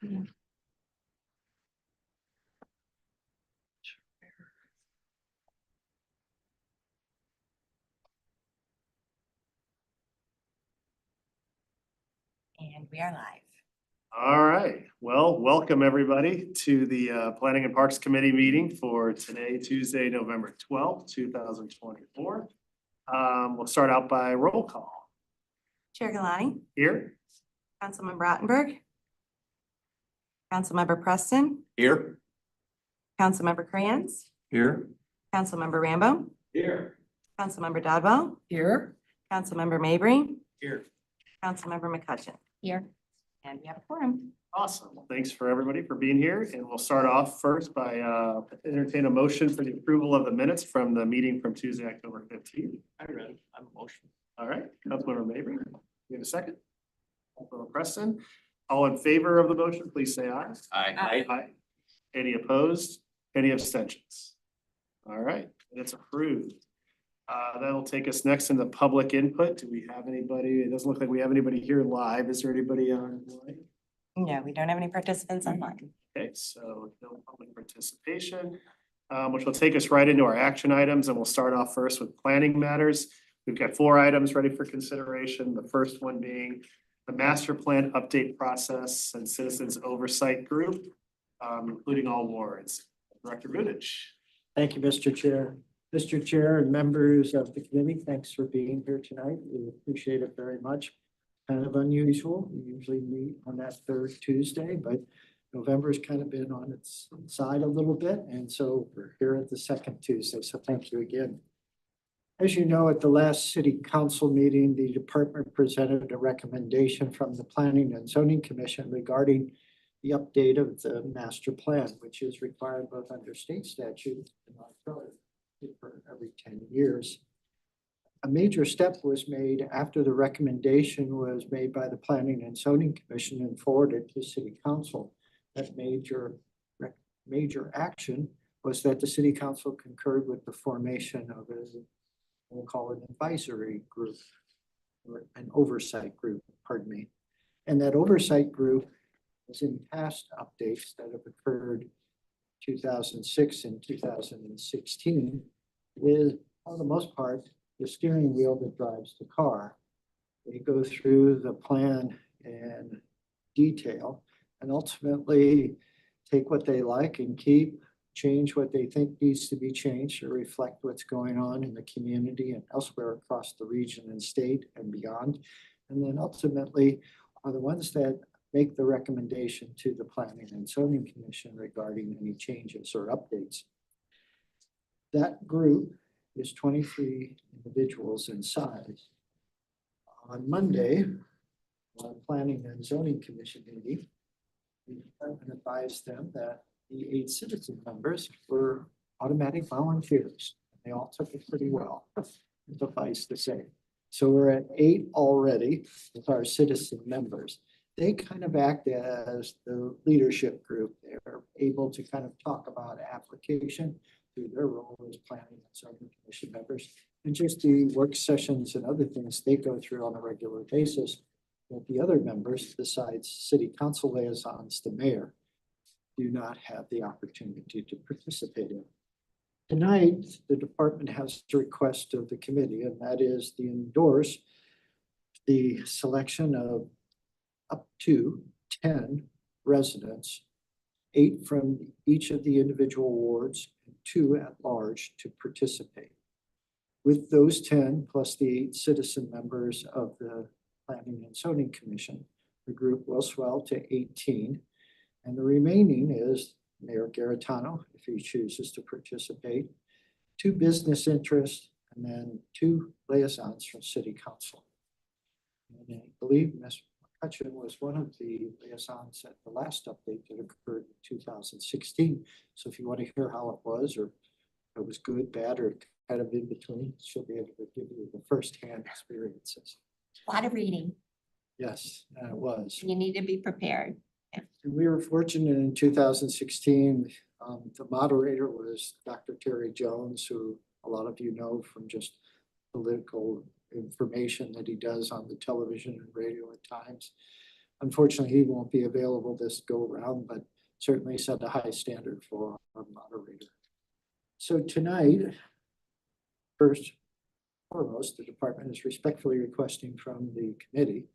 And we are live. All right, well, welcome everybody to the Planning and Parks Committee meeting for today, Tuesday, November 12th, 2024. We'll start out by roll call. Chair Galani, Here. Councilmember Rottenberg, Councilmember Preston, Here. Councilmember Crayons, Here. Councilmember Rambo, Here. Councilmember Dodwell, Here. Councilmember Mabry, Here. Councilmember McCutcheon. Here. And we have a quorum. Awesome. Well, thanks for everybody for being here. And we'll start off first by entertain a motion for the approval of the minutes from the meeting from Tuesday, October 15th. I read it. I'm a motion. All right, Councilmember Mabry, you have a second? Councilmember Preston, all in favor of the motion, please say aye. Aye. Aye. Any opposed? Any abstentions? All right, it's approved. That'll take us next in the public input. Do we have anybody? It doesn't look like we have anybody here live. Is there anybody online? No, we don't have any participants online. Okay, so no public participation, which will take us right into our action items, and we'll start off first with planning matters. We've got 4 items ready for consideration. The first one being the master plan update process and citizens oversight group, including all wards. Director Goodich. Thank you, Mr. Chair. Mr. Chair and members of the committee, thanks for being here tonight. We appreciate it very much. Kind of unusual. We usually meet on that third Tuesday, but November's kind of been on its side a little bit. And so we're here at the second Tuesday. So thank you again. As you know, at the last city council meeting, the department presented a recommendation from the Planning and Zoning Commission regarding the update of the master plan, which is required both under state statute and October for every 10 years. A major step was made after the recommendation was made by the Planning and Zoning Commission and forwarded to City Council. That major action was that the City Council concurred with the formation of a, we'll call it an advisory group, or an oversight group, pardon me. And that oversight group was in past updates that have occurred 2006 and 2016 is, for the most part, the steering wheel that drives the car. They go through the plan in detail and ultimately take what they like and keep, change what they think needs to be changed to reflect what's going on in the community and elsewhere across the region and state and beyond. And then ultimately are the ones that make the recommendation to the Planning and Zoning Commission regarding any changes or updates. That group is 23 individuals in size. On Monday, on Planning and Zoning Commission meeting, the department advised them that the 8 citizen members were automatic volunteers. They all took it pretty well, suffice to say. So we're at 8 already with our citizen members. They kind of act as the leadership group. They're able to kind of talk about application through their role as Planning and Zoning Commission members, and just the work sessions and other things they go through on a regular basis that the other members, besides City Council liaisons, the mayor, do not have the opportunity to participate in. Tonight, the department has a request of the committee, and that is to endorse the selection of up to 10 residents, 8 from each of the individual wards, and 2 at large to participate. With those 10 plus the 8 citizen members of the Planning and Zoning Commission, the group will swell to 18. And the remaining is Mayor Garitano, if he chooses to participate, 2 business interests, and then 2 liaisons from City Council. And I believe Ms. McCutcheon was one of the liaisons at the last update that occurred in 2016. So if you want to hear how it was, or if it was good, bad, or kind of in between, she'll be able to give you the firsthand experiences. A lot of reading. Yes, it was. You need to be prepared. And we were fortunate in 2016, the moderator was Dr. Terry Jones, who a lot of you know from just political information that he does on the television and radio at times. Unfortunately, he won't be available this go around, but certainly set a high standard for our moderator. So tonight, first and foremost, the department is respectfully requesting from the committee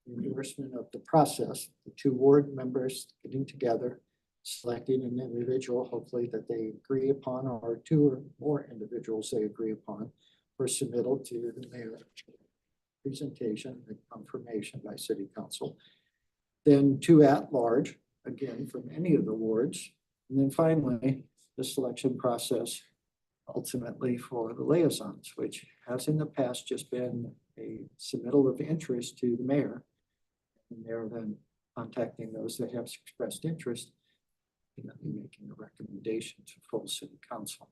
the endorsement of the process, the two ward members getting together, selecting an individual, hopefully that they agree upon, or two or more individuals they agree upon for submittal to the mayor. Presentation and confirmation by city council. Then two at large, again, from any of the wards. And then finally, the selection process ultimately for the liaisons, which has in the past just been a submittal of interest to the mayor. And they're then contacting those that have expressed interest, making a recommendation to full city council.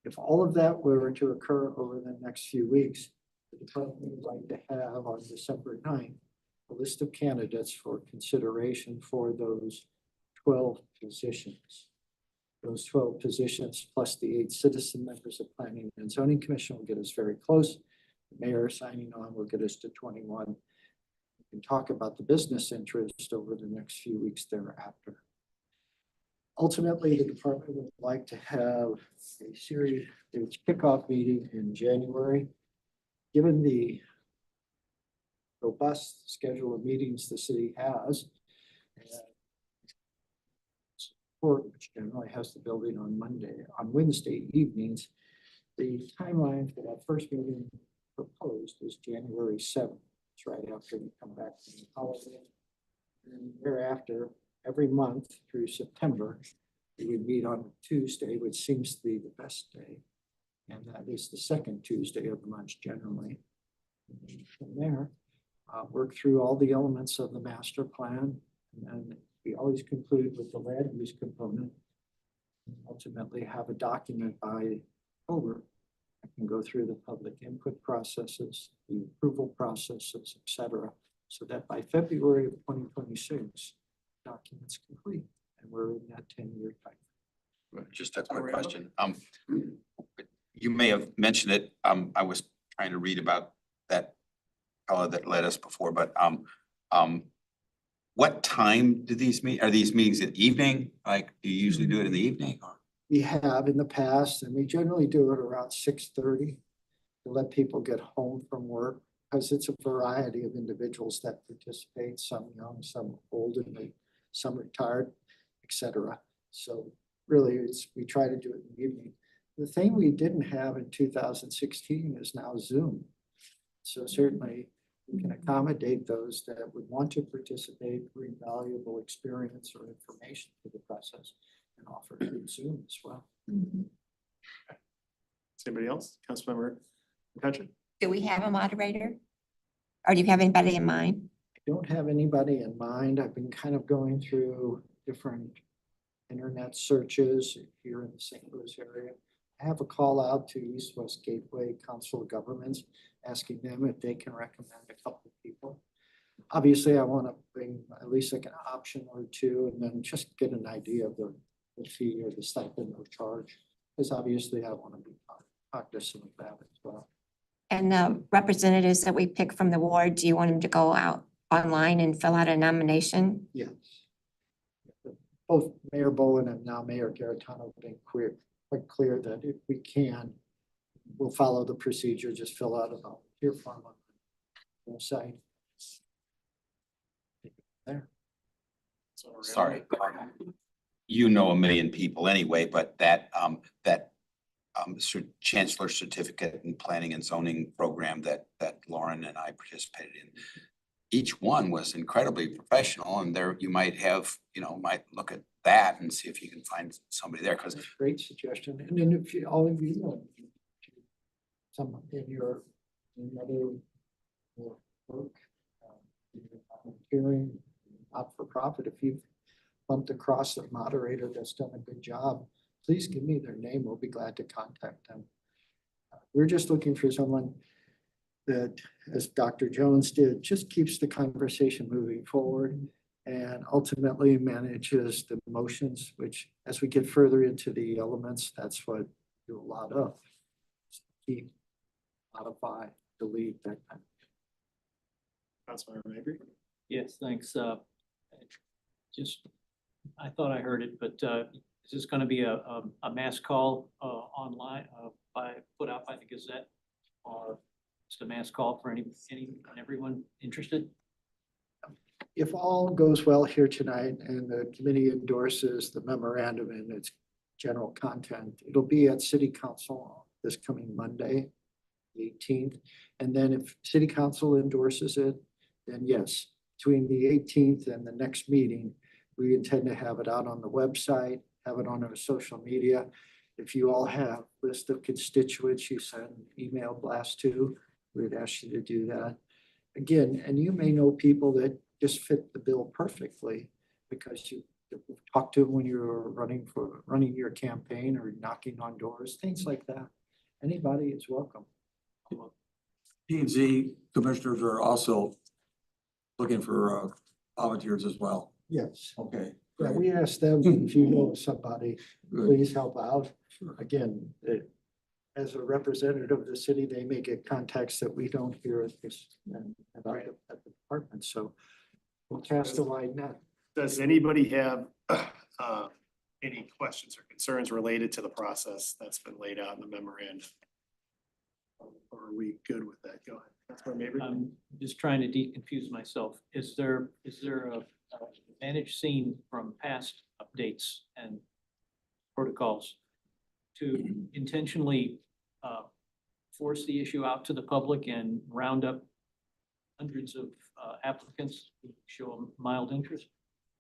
If all of that were to occur over the next few weeks, the department would like to have on December 9th, a list of candidates for consideration for those 12 positions. Those 12 positions plus the 8 citizen members of Planning and Zoning Commission will get us very close. The mayor signing on will get us to 21. We can talk about the business interest over the next few weeks thereafter. Ultimately, the department would like to have a series, its kickoff meeting in January. Given the robust schedule of meetings the city has, which generally has the building on Wednesday evenings, the timeline for that first meeting proposed is January 7th. It's right after we come back from the holiday. And thereafter, every month through September, we would meet on Tuesday, which seems to be the best day. And that is the second Tuesday of the month generally. And from there, work through all the elements of the master plan. And then we always conclude with the land use component. Ultimately have a document by October. I can go through the public input processes, the approval processes, etc. So that by February of 2026, documents complete. And we're in that 10-year time. Just that's my question. You may have mentioned it. I was trying to read about that fellow that led us before, but what time do these meet? Are these meetings at evening? Like, do you usually do it in the evening? Or? We have in the past, and we generally do it around 6:30 to let people get home from work, because it's a variety of individuals that participate, some young, some old, and some retired, etc. So really, we try to do it in the evening. The thing we didn't have in 2016 is now Zoom. So certainly we can accommodate those that would want to participate, bring valuable experience or information to the process, and offer through Zoom as well. Anybody else? Councilmember McCutcheon? Do we have a moderator? Or do you have anybody in mind? I don't have anybody in mind. I've been kind of going through different internet searches here in the St. Louis area. I have a call out to East West Gateway Council of Governments, asking them if they can recommend a couple of people. Obviously, I want to bring at least like an option or two, and then just get an idea of the fee or the stipend or charge, because obviously I want to be cognizant of that as well. And the representatives that we pick from the ward, do you want them to go out online and fill out a nomination? Yes. Both Mayor Bolin and now Mayor Garitano have been quite clear that if we can, we'll follow the procedure, just fill out a volunteer form on the website. There. Sorry. You know a million people anyway, but that chancellor certificate in planning and zoning program that Lauren and I participated in, each one was incredibly professional, and there you might have, might look at that and see if you can find somebody there, because That's a great suggestion. And then if you, all of you know, some in your other work, volunteering, not for profit, if you've bumped across a moderator that's done a good job, please give me their name. We'll be glad to contact them. We're just looking for someone that, as Dr. Jones did, just keeps the conversation moving forward and ultimately manages the emotions, which as we get further into the elements, that's what we do a lot of. Keep, modify, delete, that kind of Councilmember Mabry? Yes, thanks. Just, I thought I heard it, but is this gonna be a mass call online put out by the Gazette? Or just a mass call for any and everyone interested? If all goes well here tonight and the committee endorses the memorandum and its general content, it'll be at city council this coming Monday, the 18th. And then if city council endorses it, then yes, between the 18th and the next meeting, we intend to have it out on the website, have it on our social media. If you all have a list of constituents you send email blast to, we'd ask you to do that. Again, and you may know people that just fit the bill perfectly because you talked to them when you were running your campaign or knocking on doors, things like that. Anybody is welcome. P and Z commissioners are also looking for volunteers as well. Yes. Okay. Yeah, we asked them, if you know somebody, Good. please help out. Sure. Again, as a representative of the city, they may get contacts that we don't hear at this, at the department, so we'll cast a wide net. Does anybody have any questions or concerns related to the process that's been laid out in the memorandum? Or are we good with that? Go ahead. Councilmember Mabry. I'm just trying to deconfuse myself. Is there a advantage seen from past updates and protocols to intentionally force the issue out to the public and round up hundreds of applicants who show a mild interest?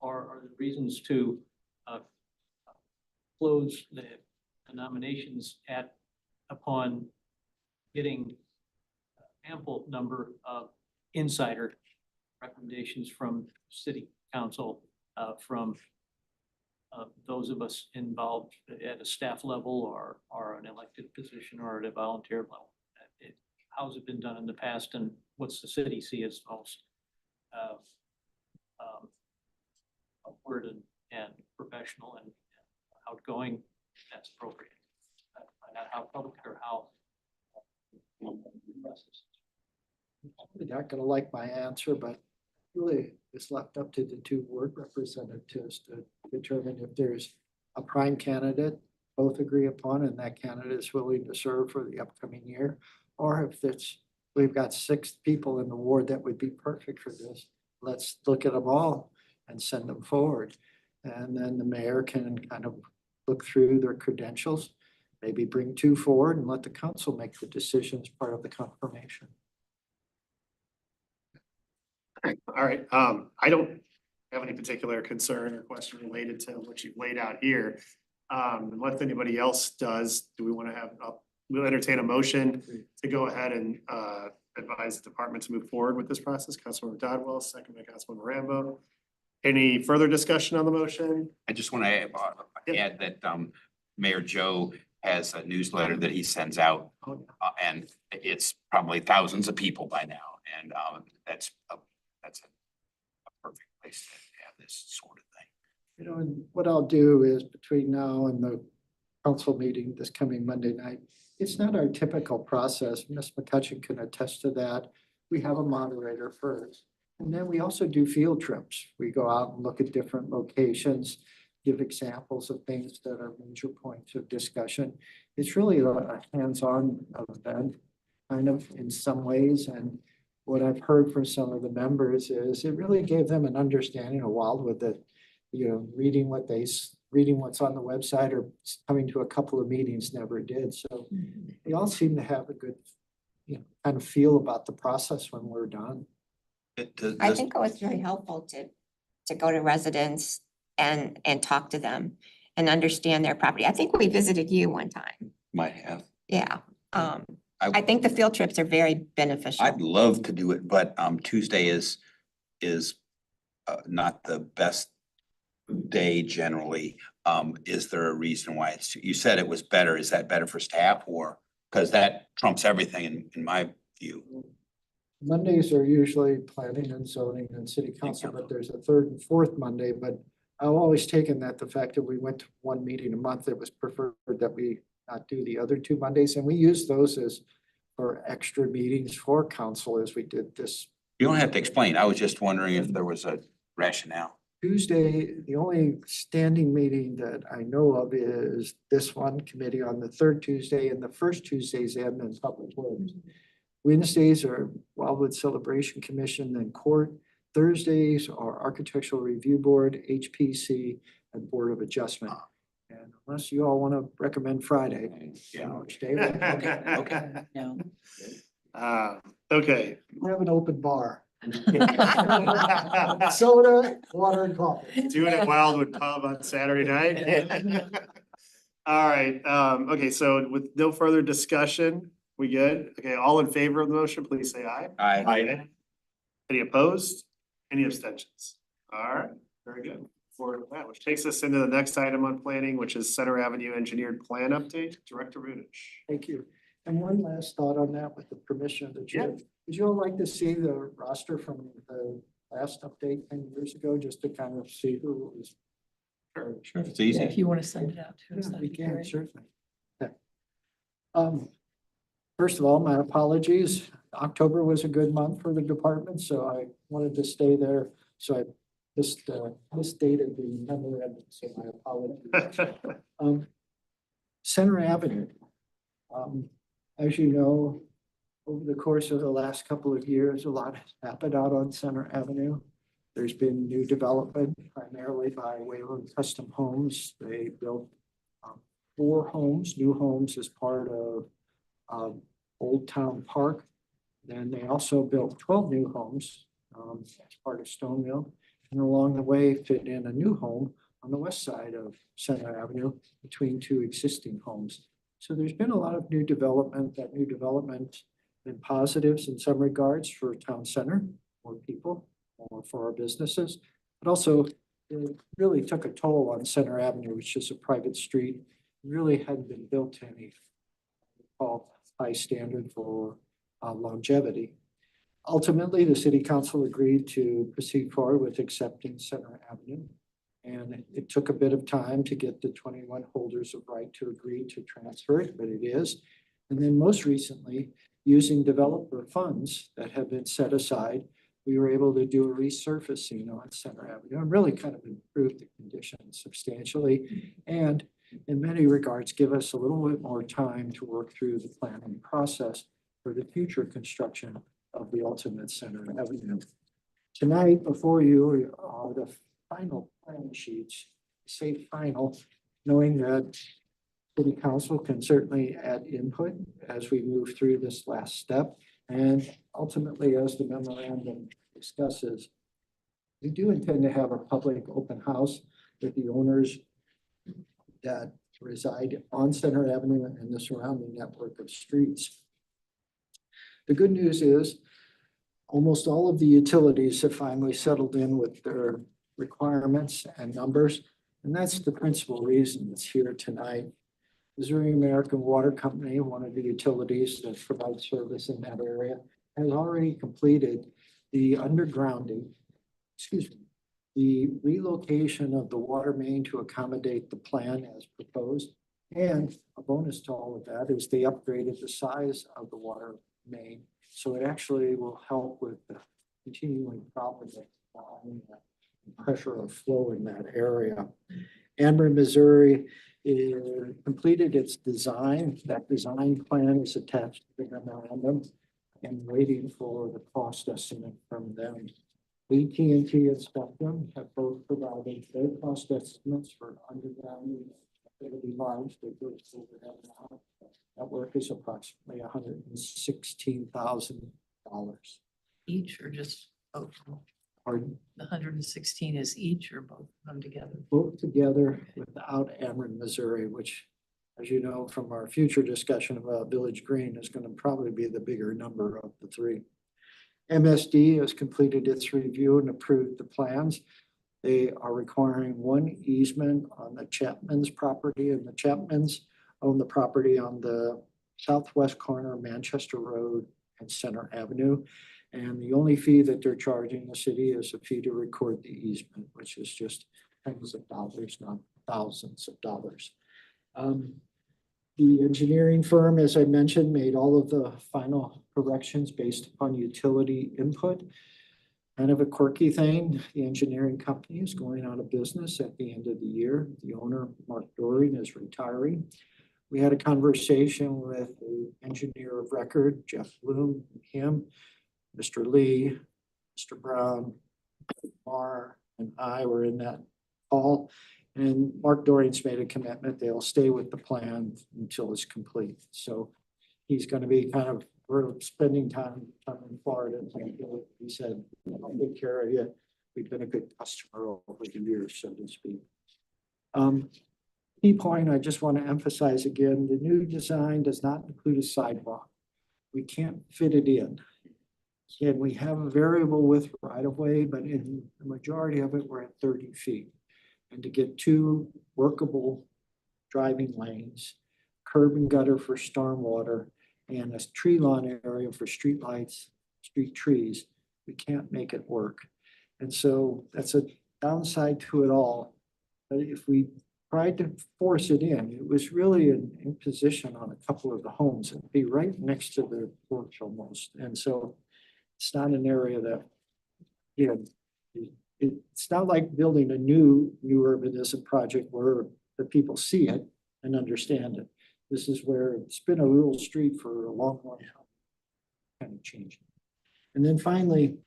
Or are there reasons to close the nominations upon getting ample number of insider recommendations from city council, from those of us involved at a staff level or an elected position or at a volunteer level? How's it been done in the past, and what's the city see as most upward and professional and outgoing? That's appropriate. Find out how public or how. You're not gonna like my answer, but really it's left up to the two ward representatives to determine if there's a prime candidate both agree upon and that candidate is willing to serve for the upcoming year. Or if we've got 6 people in the ward that would be perfect for this, let's look at them all and send them forward. And then the mayor can kind of look through their credentials, maybe bring 2 forward and let the council make the decision as part of the confirmation. All right, I don't have any particular concern or question related to what you've laid out here. Unless anybody else does, do we want to we'll entertain a motion to go ahead and advise the department to move forward with this process. Councilmember Dodwell, second by Councilmember Rambo. Any further discussion on the motion? I just want to add that Mayor Joe has a newsletter that he sends out. Oh, And it's probably thousands of people by now. And that's a perfect place to have this sort of thing. You know, and what I'll do is between now and the council meeting this coming Monday night, it's not our typical process. Ms. McCutcheon can attest to that. We have a moderator first. And then we also do field trips. We go out and look at different locations, give examples of things that are major points of discussion. It's really a hands-on event, kind of in some ways. And what I've heard from some of the members is it really gave them an understanding of Wildwood that, you know, reading what's on the website or coming to a couple of meetings never did. So they all seem to have a good, you know, kind of feel about the process when we're done. I think it was very helpful to go to residents and talk to them and understand their property. I think we visited you one time. Might have. Yeah. I think the field trips are very beneficial. I'd love to do it, but Tuesday is not the best day generally. Is there a reason why you said it was better? Is that better for staff or because that trumps everything in my view? Mondays are usually planning and zoning and city council, but there's a 3rd and 4th Monday, but I've always taken that the fact that we went to one meeting a month, it was preferred that we not do the other 2 Mondays. And we use those as for extra meetings for council as we did this You don't have to explain. I was just wondering if there was a rationale. Tuesday, the only standing meeting that I know of is this one committee on the third Tuesday, and the first Tuesdays admin and public works. Wednesdays are Wildwood Celebration Commission and Court. Thursdays are Architectural Review Board, HPC, and Board of Adjustment. And unless you all want to recommend Friday. Yeah. Which day? Okay. No. Okay. We have an open bar. Soda, water and coffee. Doing it Wildwood Pub on Saturday night. All right, okay, so with no further discussion, we good? Okay, all in favor of the motion, please say aye. Aye. Any opposed? Any abstentions? All right, very good. For that, which takes us into the next item on planning, which is Center Avenue Engineered Plan Update, Director Rudich. Thank you. And one last thought on that with the permission of the chair. Would you all like to see the roster from the last update 10 years ago, just to kind of see who was? Sure, it's easy. If you want to send it out to us, Yeah, that'd we be can, great. certainly. Okay. First of all, my apologies. October was a good month for the department, so I wanted to stay there. So I misdated the memorandum, so my apologies. Center Avenue. As you know, over the course of the last couple of years, a lot has happened out on Center Avenue. There's been new development primarily by Wayland Custom Homes. They built 4 homes, new homes as part of Old Town Park. Then they also built 12 new homes as part of Stone Mill. And along the way fit in a new home on the west side of Center Avenue between 2 existing homes. So there's been a lot of new development. That new development been positives in some regards for town center, more people, more for our businesses. But also it really took a toll on Center Avenue, which is a private street. It really hadn't been built to any high standard for longevity. Ultimately, the city council agreed to proceed forward with accepting Center Avenue. And it took a bit of time to get the 21 holders of right to agree to transfer it, but it is. And then most recently, using developer funds that have been set aside, we were able to do a resurfacing on Center Avenue and really kind of improve the conditions substantially. And in many regards, give us a little bit more time to work through the planning process for the future construction of the ultimate Center Avenue. Tonight, before you are the final plan sheets. Say final, knowing that city council can certainly add input as we move through this last step. And ultimately, as the memorandum discusses, we do intend to have a public open house with the owners that reside on Center Avenue and the surrounding network of streets. The good news is almost all of the utilities have finally settled in with their requirements and numbers. And that's the principal reason it's here tonight. Missouri American Water Company, one of the utilities that provides service in that area, has already completed the undergrounding, the relocation of the water main to accommodate the plan as proposed. And a bonus to all of that is they upgraded the size of the water main. So it actually will help with the continuing problem of pressure of flow in that area. Ameren, Missouri completed its design. That design plan is attached to the memorandum and waiting for the cost estimate from them. AT&T and Spectrum have both provided their cost estimates for underground. It'll be large, they go over now. That work is approximately $116,000. Each or just both? Pardon? The 116 is each or both of them together? Both together without Ameren, Missouri, which, as you know, from our future discussion about Village Green, is going to probably be the bigger number of the 3. MSD has completed its review and approved the plans. They are requiring 1 easement on the Chapman's property, and the Chapman's own the property on the southwest corner of Manchester Road and Center Avenue. And the only fee that they're charging the city is a fee to record the easement, which is just tens of dollars, not thousands of dollars. The engineering firm, as I mentioned, made all of the final corrections based upon utility input. Kind of a quirky thing. The engineering company is going out of business at the end of the year. The owner, Mark Doreen, is retiring. We had a conversation with the engineer of record, Jeff Bloom, him, Mr. Lee, Mr. Brown, Mar, and I were in that call. And Mark Doreen's made a commitment. They'll stay with the plan until it's complete. So he's going to be we're spending time in Florida. He said, I'll take care of you. We've been a good customer over the years, so to speak. Key point I just want to emphasize again, the new design does not include a sidewalk. We can't fit it in. Can we have a variable width right of way, but in the majority of it, we're at 30 feet. And to get 2 workable driving lanes, curb and gutter for stormwater, and a tree lawn area for street lights, street trees, we can't make it work. And so that's a downside to it all. But if we tried to force it in, it was really an imposition on a couple of the homes. It'd be right next to the porch almost. And so it's not an area that, it's not like building a new urbanism project where the people see it and understand it. This is where it's been a rural street for a long, long time. Kind of changing. And then finally,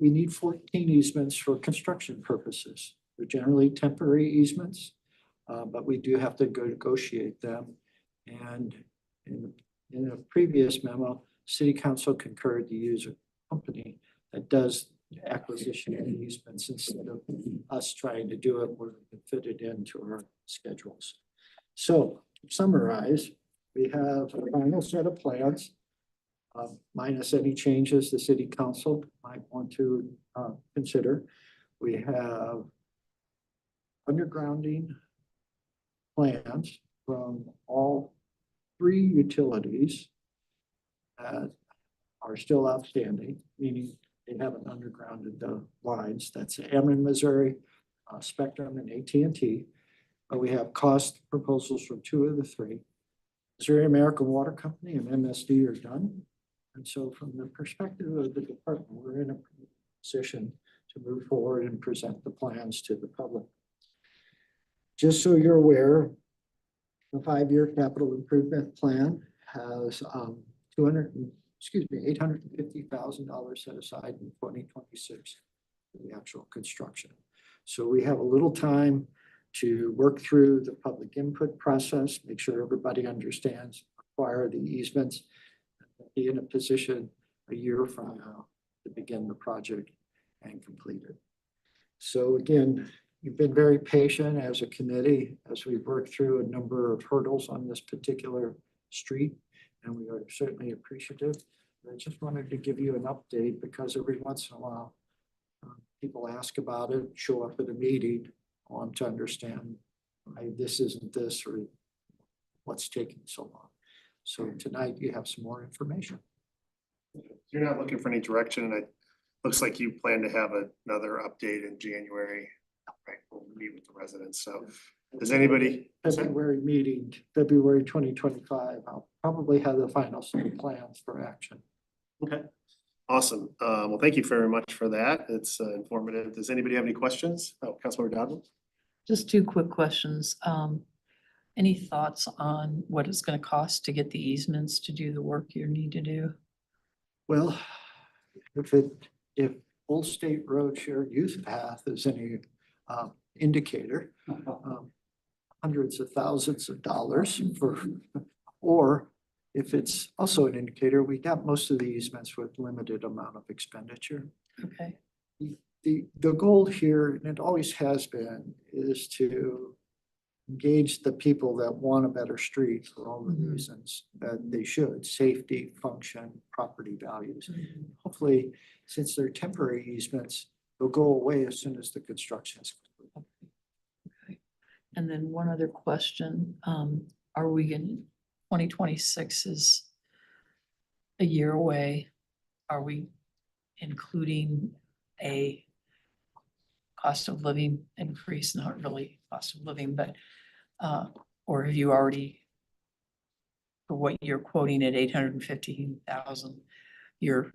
we need 14 easements for construction purposes. They're generally temporary easements, but we do have to go negotiate them. And in a previous memo, City Council concurred to use a company that does acquisition of easements instead of us trying to do it where we can fit it into our schedules. So to summarize, we have a final set of plans, minus any changes the City Council might want to consider. We have undergrounding plans from all 3 utilities that are still outstanding, meaning they haven't undergrounded the lines. That's Ameren Missouri, Spectrum, and AT&T. We have cost proposals from 2 of the 3. Missouri American Water Company and MSD are done. And so from the perspective of the department, we're in a position to move forward and present the plans to the public. Just so you're aware, the 5-year capital improvement plan has $850,000 set aside in 2026 for the actual construction. So we have a little time to work through the public input process, make sure everybody understands, acquire the easements, be in a position a year from now to begin the project and complete it. So again, you've been very patient as a committee as we've worked through a number of hurdles on this particular street, and we are certainly appreciative. I just wanted to give you an update because every once in a while, people ask about it, show up at a meeting, want to understand why this isn't this or what's taking so long. So tonight you have some more information. You're not looking for any direction, and it looks like you plan to have another update in January. Right, we'll meet with the residents. So does anybody? February meeting, February 2025, I'll probably have the final set of plans for action. Okay, awesome. Well, thank you very much for that. It's informative. Does anybody have any questions? Oh, Councilmember Dodd. Just 2 quick questions. Any thoughts on what it's going to cost to get the easements to do the work you need to do? Well, if Old State Road Shared Use Path is any indicator, hundreds of thousands of dollars or if it's also an indicator, we got most of the easements with limited amount of expenditure. Okay. The goal here, and it always has been, is to engage the people that want a better street for all the reasons that they should: safety, function, property values. Hopefully, since they're temporary easements, they'll go away as soon as the construction is complete. Okay. And then one other question, are we in 2026 is a year away? Are we including a cost of living increase? Not really cost of living, but or have you already for what you're quoting at 850,000, you've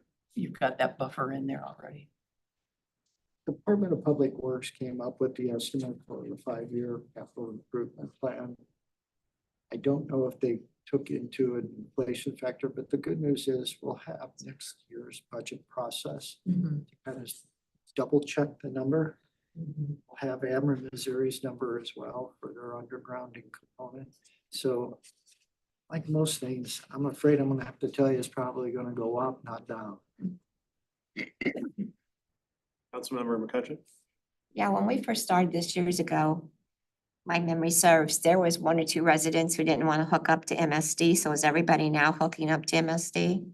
got that buffer in there already. Department of Public Works came up with the estimate for the 5-year capital improvement plan. I don't know if they took into an inflation factor, but the good news is we'll have next year's budget process to kind of double check the number. We'll have Ameren Missouri's number as well for their undergrounding component. So like most things, I'm afraid I'm gonna have to tell you it's probably gonna go up, not down. Councilmember McCutcheon. Yeah, when we first started this years ago, my memory serves, there was 1 or 2 residents who didn't want to hook up to MSD. So is everybody now hooking up to MSD?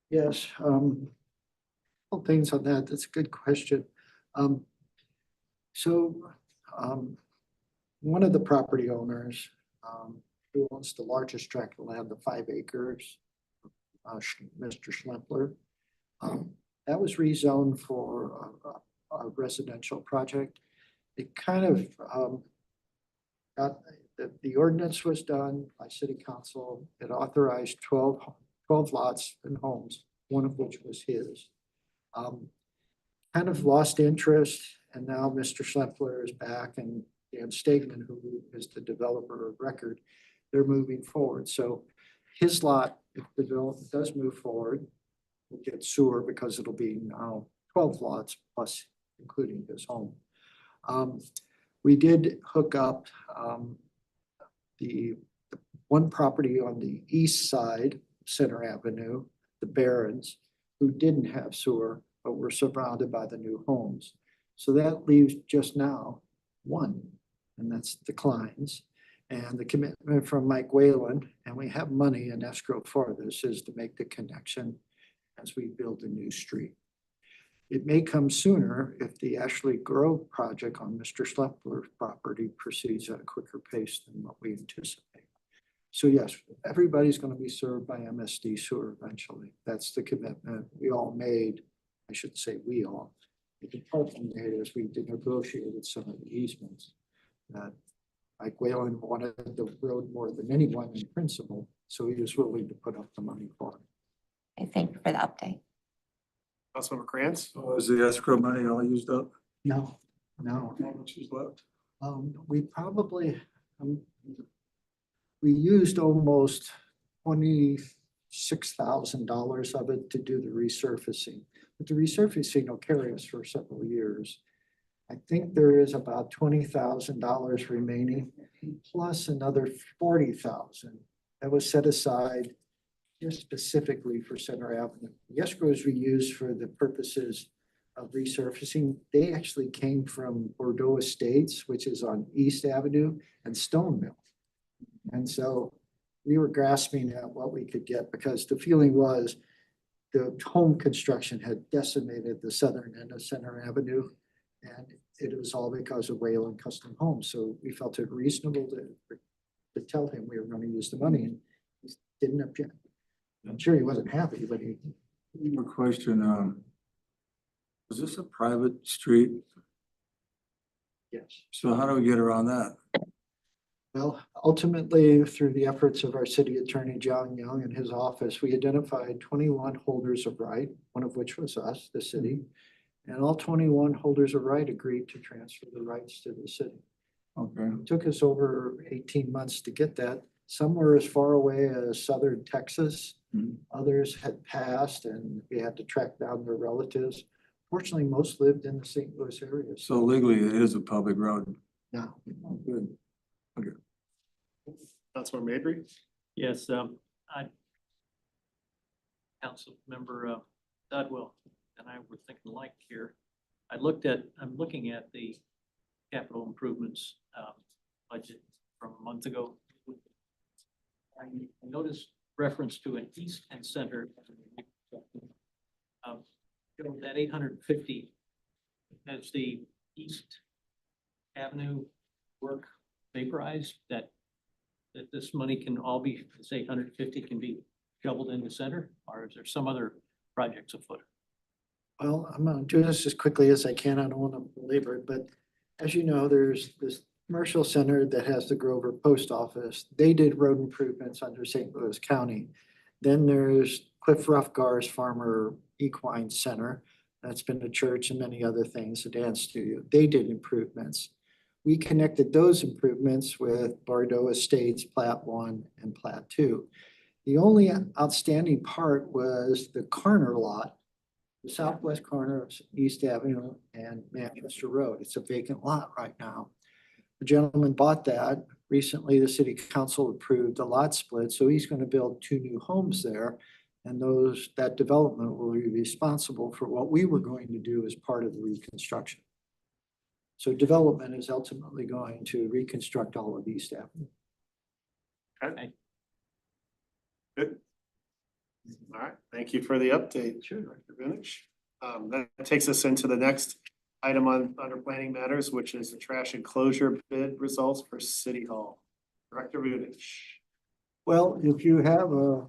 Yes, couple things on that. That's a good question. So, one of the property owners, who owns the largest tract of land, the 5 acres, Mr. Schlempler, that was rezoned for a residential project. It kind of, the ordinance was done by city council. It authorized 12 lots and homes, one of which was his. Kind of lost interest, and now Mr. Schlempler is back, and Dan Stegman, who is the developer of record, they're moving forward. So his lot, if the development does move forward, will get sewer because it'll be now 12 lots plus including his home. We did hook up the one property on the east side, Center Avenue, the Barons, who didn't have sewer, but were surrounded by the new homes. So that leaves just now one, and that's the Kleins. And the commitment from Mike Whalen, and we have money in escrow for this, is to make the connection as we build a new street. It may come sooner if the Ashley Grove project on Mr. Schlepler's property proceeds at a quicker pace than what we anticipate. So yes, everybody's going to be served by MSD sewer eventually. That's the commitment we all made. I should say we all. The department made as we negotiated some of the easements. That Mike Whalen wanted the road more than anyone in principle, so he was willing to put up the money for it. I thank you for the update. Councilmember Krantz. So is the escrow money all used up? No. How much is left? We probably, we used almost $26,000 of it to do the resurfacing. But the resurfacing will carry us for several years. I think there is about $20,000 remaining, plus another $40,000 that was set aside just specifically for Center Avenue. The escrows we use for the purposes of resurfacing, they actually came from Bordeaux Estates, which is on East Avenue, and Stone Mill. And so we were grasping at what we could get because the feeling was the home construction had decimated the southern end of Center Avenue, and it was all because of Whalen Custom Homes. So we felt it reasonable to tell him we were going to use the money, and he didn't object. I'm sure he wasn't happy, but he. A question, is this a private street? Yes. So how do we get around that? Well, ultimately, through the efforts of our city attorney, John Young, and his office, we identified 21 holders of right, one of which was us, the city. And all 21 holders of right agreed to transfer the rights to the city. Okay, It took us over 18 months to get that. Some were as far away as southern Texas. Others had passed and we had to track down their relatives. Fortunately, most lived in the St. Louis area. so legally it is a public road. Now, Oh, good. Councilmember Mabry. Yes, Council Member Dodwell and I were thinking alike here. I'm looking at the capital improvements budget from a month ago. I noticed reference to an east and center. That 850, as the East Avenue work vaporized, that this money can all be, this 850 can be shoveled into center, or is there some other projects afoot? well, I'm gonna do this as quickly as I can. I don't want to belabor it, but as you know, there's this commercial center that has the Grover Post Office. They did road improvements under St. Louis County. Then there's Cliff Ruffgar's Farmer Equine Center. That's been a church and many other things, a dance studio. They did improvements. We connected those improvements with Bordeaux Estates, Plat 1 and Plat 2. The only outstanding part was the corner lot, the southwest corner of East Avenue and Manchester Road. It's a vacant lot right now. The gentleman bought that. Recently, the city council approved a lot split, so he's going to build 2 new homes there. And that development will be responsible for what we were going to do as part of the reconstruction. So development is ultimately going to reconstruct all of East Avenue. Okay. Good. All right, thank you for the update. Sure. Director Vinich. That takes us into the next item under planning matters, which is the trash enclosure bid results for City Hall. Director Vinich. Well, if you have a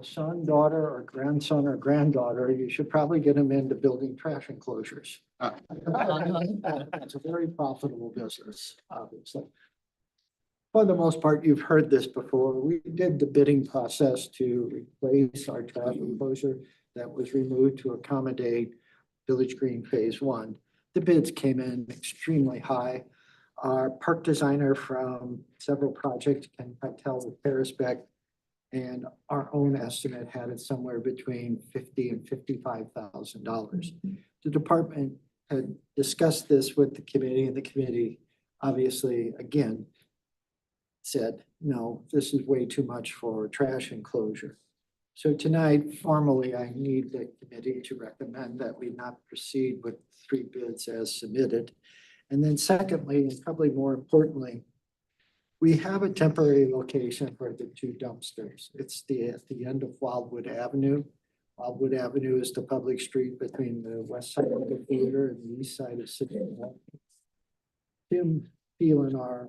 son, daughter, or grandson or granddaughter, you should probably get them into building trash enclosures. It's a very profitable business, obviously. For the most part, you've heard this before. We did the bidding process to replace our trash enclosure that was removed to accommodate Village Green Phase 1. The bids came in extremely high. Our park designer from several projects, Ken Patel with Paris Beck, and our own estimate had it somewhere between $50,000 and $55,000. The department had discussed this with the committee, and the committee obviously, again, said, no, this is way too much for trash enclosure. So tonight, formally, I need the committee to recommend that we not proceed with 3 bids as submitted. And then secondly, and probably more importantly, we have a temporary location for the 2 dumpsters. It's at the end of Wildwood Avenue. Wildwood Avenue is the public street between the west side of the theater and the east side of City Hall. Tim Phelan, our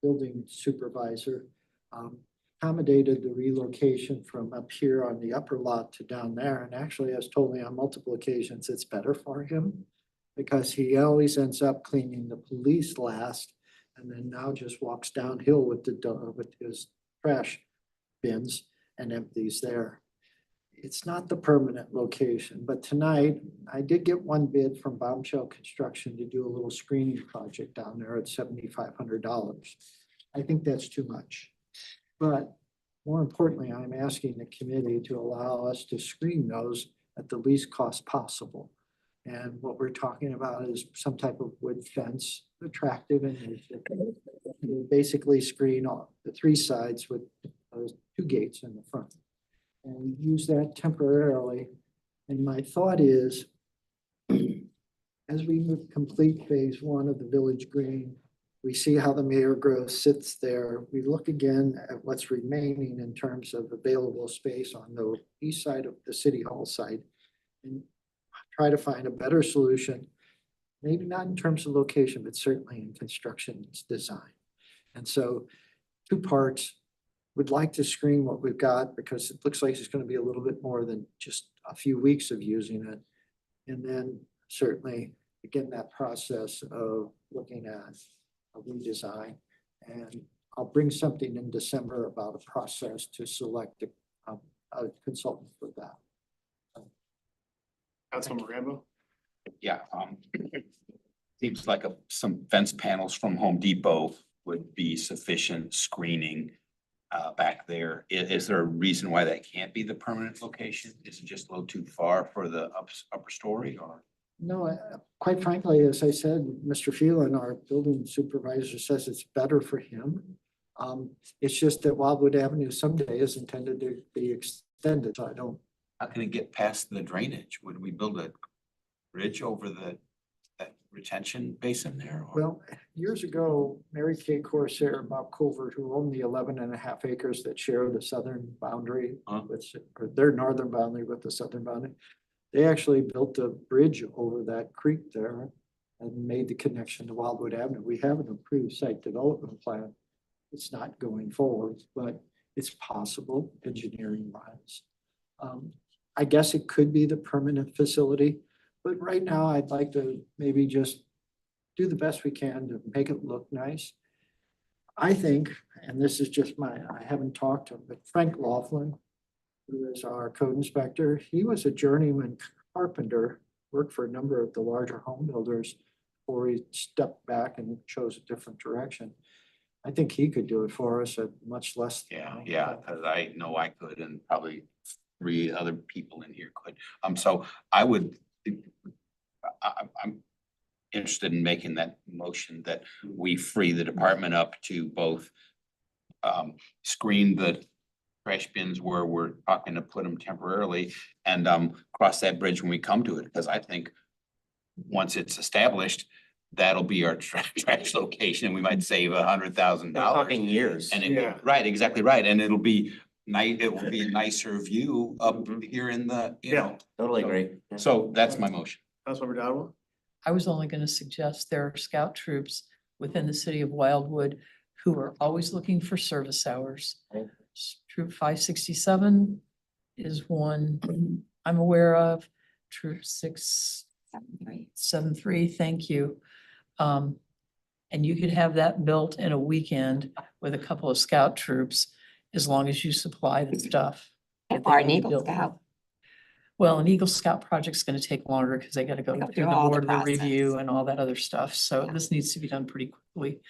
building supervisor, accommodated the relocation from up here on the upper lot to down there, and actually has told me on multiple occasions it's better for him because he always ends up cleaning the police last and then now just walks downhill with his trash bins and empties there. It's not the permanent location, but tonight I did get 1 bid from Bombshell Construction to do a little screening project down there at $7,500. I think that's too much. But more importantly, I'm asking the committee to allow us to screen those at the least cost possible. And what we're talking about is some type of wood fence, attractive, and you basically screen all the 3 sides with 2 gates in the front. And use that temporarily. And my thought is, as we complete Phase 1 of the Village Green, we see how the Mayor Grove sits there. We look again at what's remaining in terms of available space on the east side of the City Hall site and try to find a better solution, maybe not in terms of location, but certainly in construction design. And so 2 parts. Would like to screen what we've got because it looks like it's going to be a little bit more than just a few weeks of using it. And then certainly begin that process of looking at a redesign. And I'll bring something in December about a process to select a consultant for that. Councilman Rambo. Yeah, seems like some fence panels from Home Depot would be sufficient screening back there. Is there a reason why that can't be the permanent location? Is it just a little too far for the upper story or? No, quite frankly, as I said, Mr. Phelan, our building supervisor, says it's better for him. It's just that Wildwood Avenue someday is intended to be extended, so I don't. How can it get past the drainage? Would we build a bridge over that retention basin there? Or? Well, years ago, Mary Kay Corsair and Bob Covert, who owned the 11.5 acres that share the southern boundary with, or their northern boundary with the southern boundary, they actually built a bridge over that creek there and made the connection to Wildwood Avenue. We have an approved site development plan. It's not going forward, but it's possible engineering wise. I guess it could be the permanent facility. But right now, I'd like to maybe just do the best we can to make it look nice. I think, and this is just I haven't talked to him, but Frank Laughlin, who is our code inspector, he was a journeyman carpenter, worked for a number of the larger home builders before he stepped back and chose a different direction. I think he could do it for us at much less. Yeah, cause I know I could and probably 3 other people in here could. So I would, I'm interested in making that motion that we free the department up to both screen the trash bins where we're talking to put them temporarily and cross that bridge when we come to it, because I think once it's established, that'll be our trash location, and we might save $100,000. Talking years. And Yeah. right, exactly right, and it'll be it will be a nicer view up here in the, you know. Totally so- agree. So that's my motion. Councilmember Dodd. I was only gonna suggest there are scout troops within the city of Wildwood who are always looking for service hours. Right. Troop 567 is one I'm aware of. Troop 673, thank you. And you could have that built in a weekend with a couple of scout troops, as long as you supply the stuff. Or an Eagle Scout. Well, an Eagle Scout project's gonna take longer because they gotta go Go through through the all the board of the process. review and all that other stuff. So this needs to be done pretty quickly.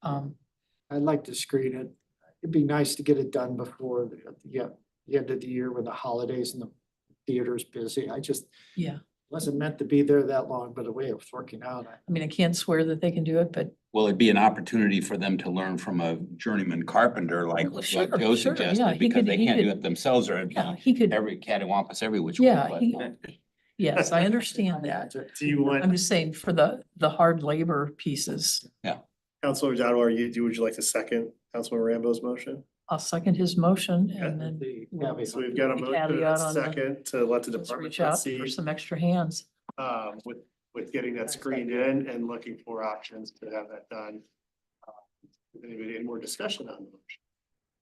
I'd like to screen it. It'd be nice to get it done before the end of the year when the holidays and the theater's busy. I just Yeah, wasn't meant to be there that long, but the way it was working out. I mean, I can't swear that they can do it, but Will it be an opportunity for them to learn from a journeyman carpenter like Well, what sure, Joe sure, yeah, suggested? he Because could- they he can't do could- it themselves, or yeah, he could, every cattywampus every which way. yeah, but- yes, I understand that. Do you want, I'm just saying for the hard labor pieces, Councilmember Dodd, would you like to second Councilmember Rambo's motion? I'll second his motion and then The we'll- caveat. So we've got a The motion and a caveat on the- second to let the let's department reach out proceed for some extra hands. with getting that screened in and looking for options to have that done. Anybody, any more discussion on the motion?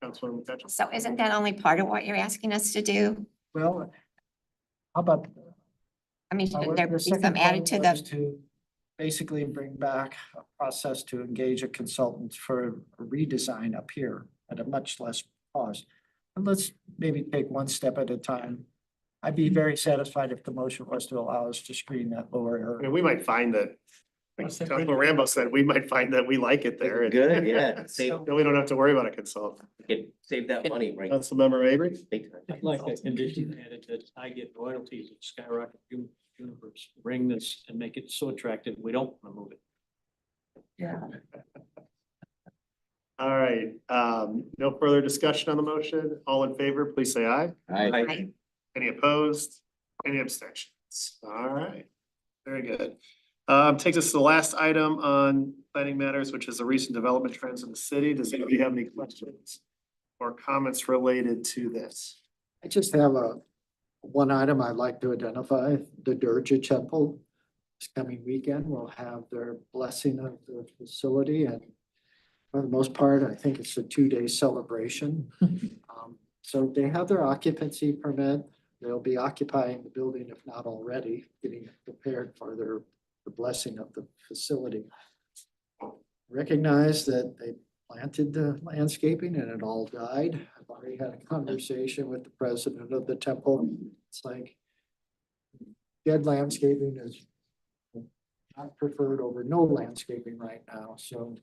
Councilmember McCutcheon? So isn't that only part of what you're asking us to do? Well, how about? I mean, shouldn't there The be some second added to part was the, to basically bring back a process to engage a consultant for a redesign up here at a much less cost. And let's maybe take one step at a time. I'd be very satisfied if the motion was to allow us to screen that lower I area. mean, we might find that, like Councilmember Rambo said, we might find that we like it there. and- Good, yeah. Save, Then we don't have to worry about a consultant. save that money, right? Councilmember Avery? Big time. I'd like a condition added that I get royalties of Skyrocket Universe. Bring this and make it so attractive, we don't want to move it. Yeah. All right, no further discussion on the motion. All in favor, please say aye. I- Any opposed? Any abstentions? All right, very good. Takes us to the last item on planning matters, which is the recent development trends in the city. Does anybody have any questions or comments related to this? I just have one item I'd like to identify, the Durga Temple. This coming weekend, will have their blessing of the facility, and for the most part, I think it's a 2-day celebration. So they have their occupancy permit. They'll be occupying the building, if not already, getting it prepared for the blessing of the facility. Recognize that they planted the landscaping and it all died. I've already had a conversation with the president of the temple. It's like dead landscaping is not preferred over no landscaping right now, so.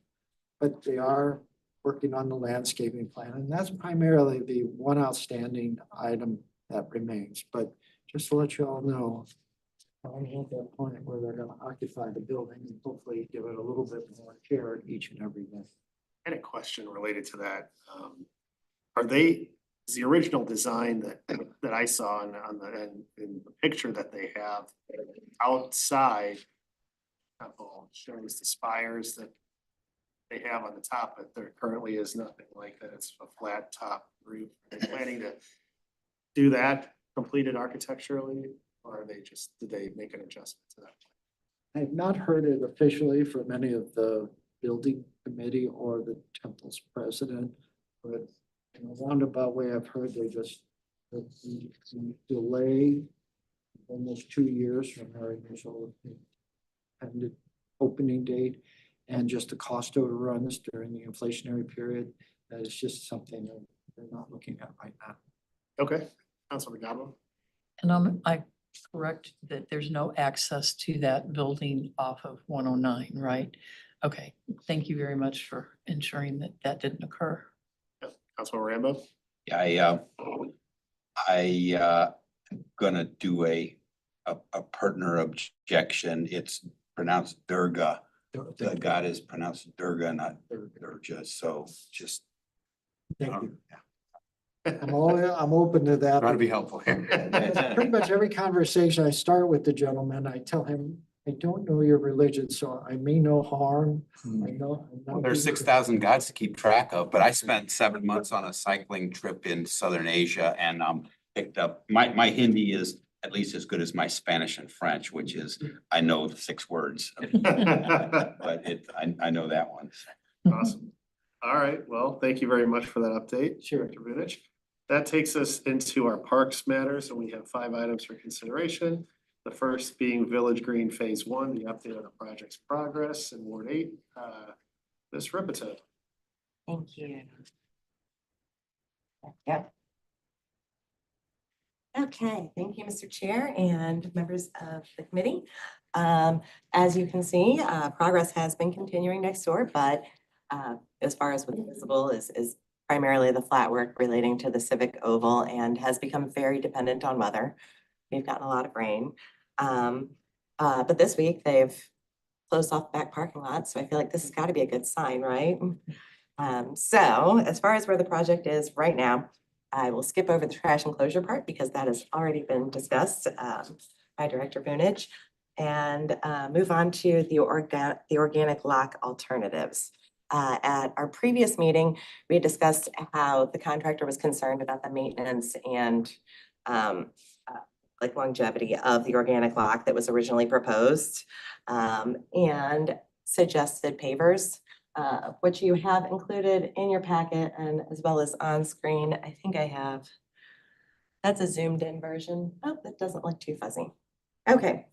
But they are working on the landscaping plan, and that's primarily the one outstanding item that remains, but just to let you all know. I'm at that point where they're gonna occupy the building and hopefully give it a little bit more care each and every day. I had a question related to that. Is the original design that I saw in the picture that they have outside shows the spires that they have on the top, but there currently is nothing like that. It's a flat top roof. Are they planning to do that completed architecturally, or did they make an adjustment to that? I have not heard it officially from any of the building committee or the temple's president, but in a roundabout way, I've heard they just the delay almost 2 years from their initial intended opening date and just the cost overruns during the inflationary period. That is just something that they're not looking at right now. Okay, Councilor Godwin. And I correct that there's no access to that building off of 109, right? Okay, thank you very much for ensuring that that didn't occur. Councilor Rambo. Yeah, I'm gonna do a partner objection. It's pronounced Durga. The god is pronounced Durga, not Durga, so just. Thank you. I'm open to that. Trying to be helpful here. Pretty much every conversation I start with the gentleman, I tell him, I don't know your religion, so I mean no harm. I know. There's 6,000 gods to keep track of, but I spent 7 months on a cycling trip in Southern Asia and picked up, my Hindi is at least as good as my Spanish and French, which is, I know the 6 words. But I know that one. Awesome. All right, well, thank you very much for that update. Sure. Dr. Vunic. That takes us into our parks matters, and we have 5 items for consideration. The first being Village Green Phase 1, the update on the project's progress in Ward 8. Ms. Ripito. Thank you. Yep. Okay, thank you, Mr. Chair and members of the committee. As you can see, progress has been continuing next door, but as far as what's visible is primarily the flat work relating to the Civic Oval and has become very dependent on weather. We've gotten a lot of rain. But this week they've closed off the back parking lot, so I feel like this has got to be a good sign, right? So as far as where the project is right now, I will skip over the trash enclosure part because that has already been discussed by Director Vunic and move on to the organic lock alternatives. At our previous meeting, we had discussed how the contractor was concerned about the maintenance and like longevity of the organic lock that was originally proposed and suggested pavers, which you have included in your packet and as well as on screen. I think I have, that's a zoomed in version. Oh, that doesn't look too fuzzy. Okay,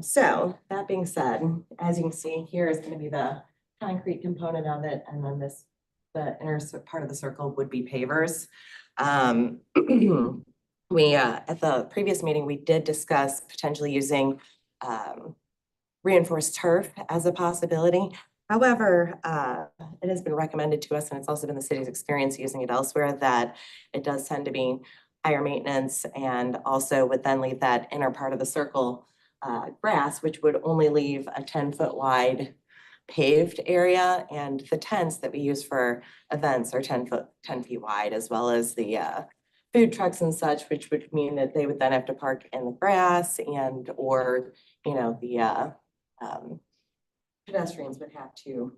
so that being said, as you can see, here is going to be the concrete component of it, and then the inner part of the circle would be pavers. We at the previous meeting, we did discuss potentially using reinforced turf as a possibility. However, it has been recommended to us, and it's also been the city's experience using it elsewhere, that it does tend to be higher maintenance and also would then leave that inner part of the circle grass, which would only leave a 10-foot wide paved area, and the tents that we use for events are 10 feet wide, as well as the food trucks and such, which would mean that they would then have to park in the grass and or the pedestrians would have to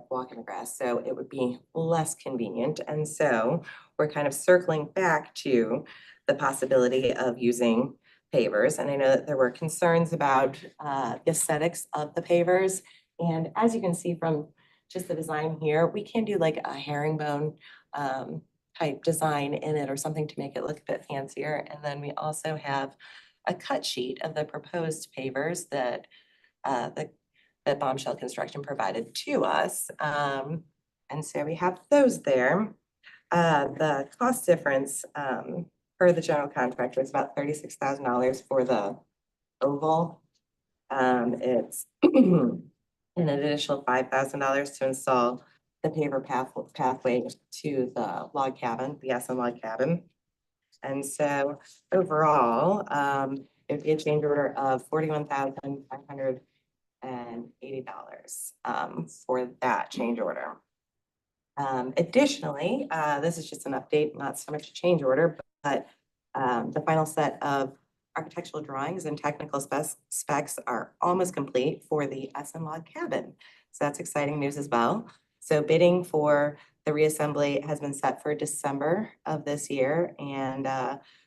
walk in the grass, so it would be less convenient. And so we're kind of circling back to the possibility of using pavers, and I know that there were concerns about the aesthetics of the pavers. And as you can see from just the design here, we can do like a herringbone type design in it or something to make it look a bit fancier. And then we also have a cut sheet of the proposed pavers that that Bombshell Construction provided to us. And so we have those there. The cost difference per the general contractor is about $36,000 for the oval. It's an additional $5,000 to install the paver pathway to the log cabin, the SM log cabin. And so overall, it would be a change order of $41,580 for that change order. Additionally, this is just an update, not so much a change order, but the final set of architectural drawings and technical specs are almost complete for the SM log cabin. So that's exciting news as well. So bidding for the reassembly has been set for December of this year, and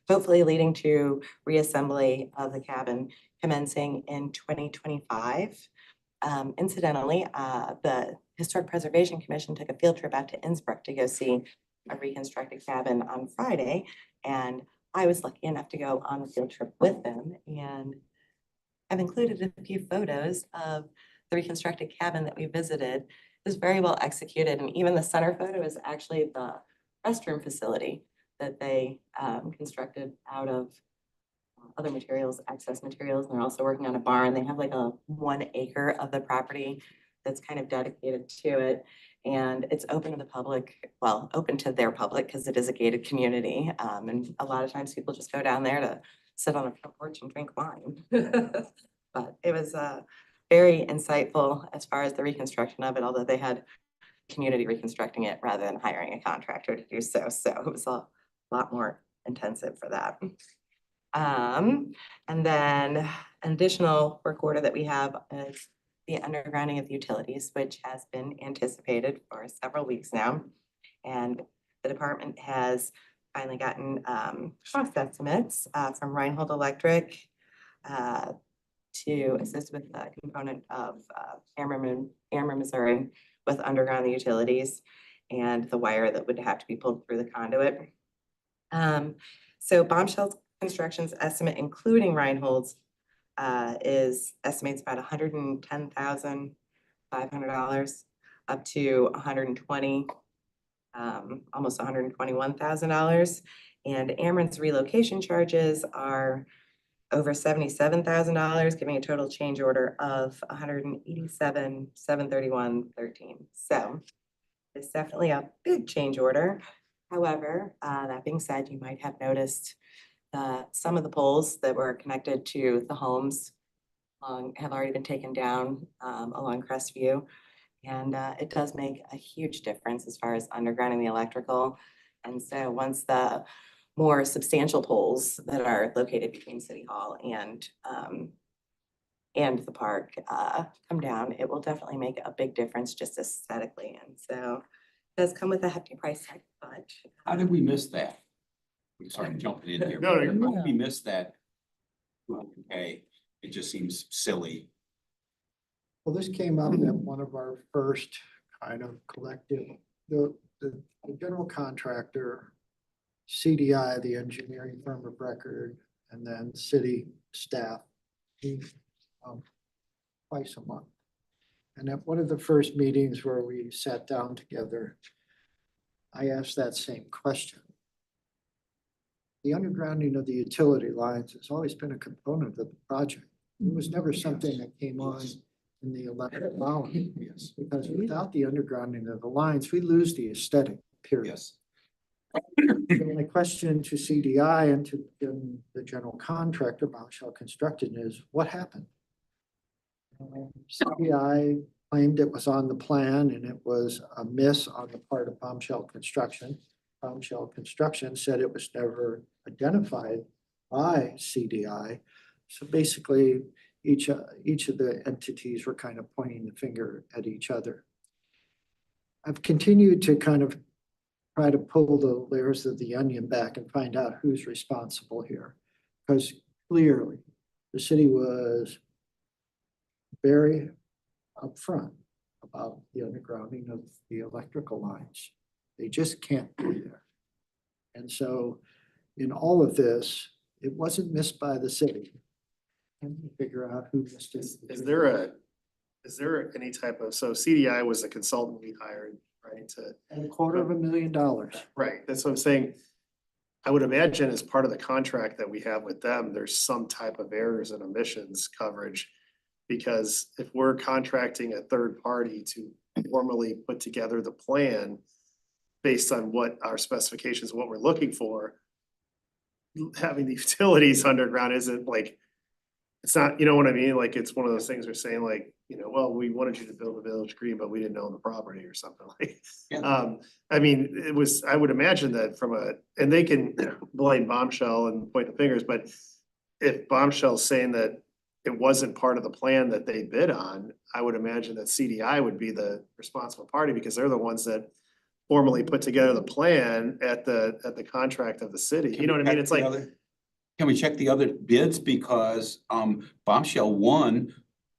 hopefully leading to reassembly of the cabin commencing in 2025. Incidentally, the Historic Preservation Commission took a field trip out to Innsbruck to go see a reconstructed cabin on Friday, and I was lucky enough to go on the field trip with them, and I've included a few photos of the reconstructed cabin that we visited is very well executed. And even the center photo is actually the restroom facility that they constructed out of other materials, excess materials. And they're also working on a barn. They have like a 1 acre of the property that's kind of dedicated to it. And it's open to the public, well, open to their public because it is a gated community. And a lot of times people just go down there to sit on a front porch and drink wine. But it was very insightful as far as the reconstruction of it, although they had community reconstructing it rather than hiring a contractor to do so. So it was a lot more intensive for that. And then an additional work order that we have is the undergrounding of the utilities, which has been anticipated for several weeks now. And the department has finally gotten cost estimates from Reinhold Electric to assist with the component of Ameren, Missouri, with underground the utilities and the wire that would have to be pulled through the conduit. So Bombshell Construction's estimate, including Reinhold's, is estimates about $110,500 up to $120, almost $121,000. And Ameren's relocation charges are over $77,000, giving a total change order of $187,731.13. So it's definitely a big change order. However, that being said, you might have noticed some of the poles that were connected to the homes have already been taken down along Crestview. And it does make a huge difference as far as undergrounding the electrical. And so once the more substantial poles that are located between City Hall and the park come down, it will definitely make a big difference just aesthetically. And so it does come with a hefty price tag, but How did we miss that? I'm sorry, I'm jumping in here. No, you're How did we miss that? Okay, it just seems silly. Well, this came up at one of our first kind of collective, the general contractor, CDI, the engineering firm of record, and then city staff meet twice a month. And at one of the first meetings where we sat down together, I asked that same question. The undergrounding of the utility lines has always been a component of the project. It was never something that came on in the 11th hour. Yes. Because without the undergrounding of the lines, we lose the aesthetic, period. Yes. So my question to CDI and to the general contractor, Bombshell Construction, is what happened? CDI claimed it was on the plan and it was a miss on the part of Bombshell Construction. Bombshell Construction said it was never identified by CDI. So basically, each of the entities were kind of pointing the finger at each other. I've continued to kind of try to pull the layers of the onion back and find out who's responsible here. Because clearly, the city was very upfront about the undergrounding of the electrical lines. They just can't be there. And so in all of this, it wasn't missed by the city. Can you figure out who missed it? Is there any type of, so CDI was a consultant we hired, right? $250,000. Right, that's what I'm saying. I would imagine as part of the contract that we have with them, there's some type of errors and omissions coverage. Because if we're contracting a third party to formally put together the plan based on what our specifications, what we're looking for, having the utilities underground isn't like, it's not, you know what I mean? Like, it's one of those things we're saying like, well, we wanted you to build a Village Green, but we didn't own the property or something like. Yeah. I mean, I would imagine that and they can blame Bombshell and point the fingers, but if Bombshell's saying that it wasn't part of the plan that they bid on, I would imagine that CDI would be the responsible party because they're the ones that formally put together the plan at the contract of the city. You know what I mean? It's like, Can we check the other bids? Because Bombshell won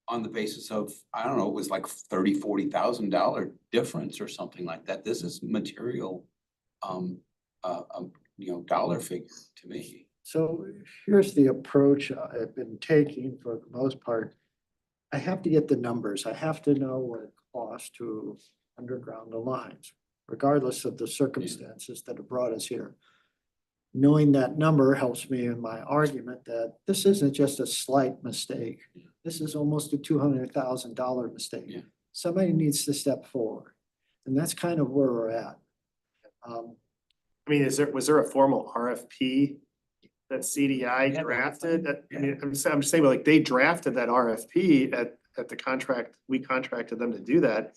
on the basis of, I don't know, it was like $30,000-$40,000 difference or something like that. This is material, dollar figure to me. So here's the approach I've been taking for the most part. I have to get the numbers. I have to know what it costs to underground the lines, regardless of the circumstances that have brought us here. Knowing that number helps me in my argument that this isn't just a slight mistake. This is almost a $200,000 Yeah. mistake. Somebody needs to step forward. And that's kind of where we're at. I mean, was there a formal RFP that CDI We had one. drafted? I'm just saying, like, they drafted that RFP at the contract, we contracted them to do that.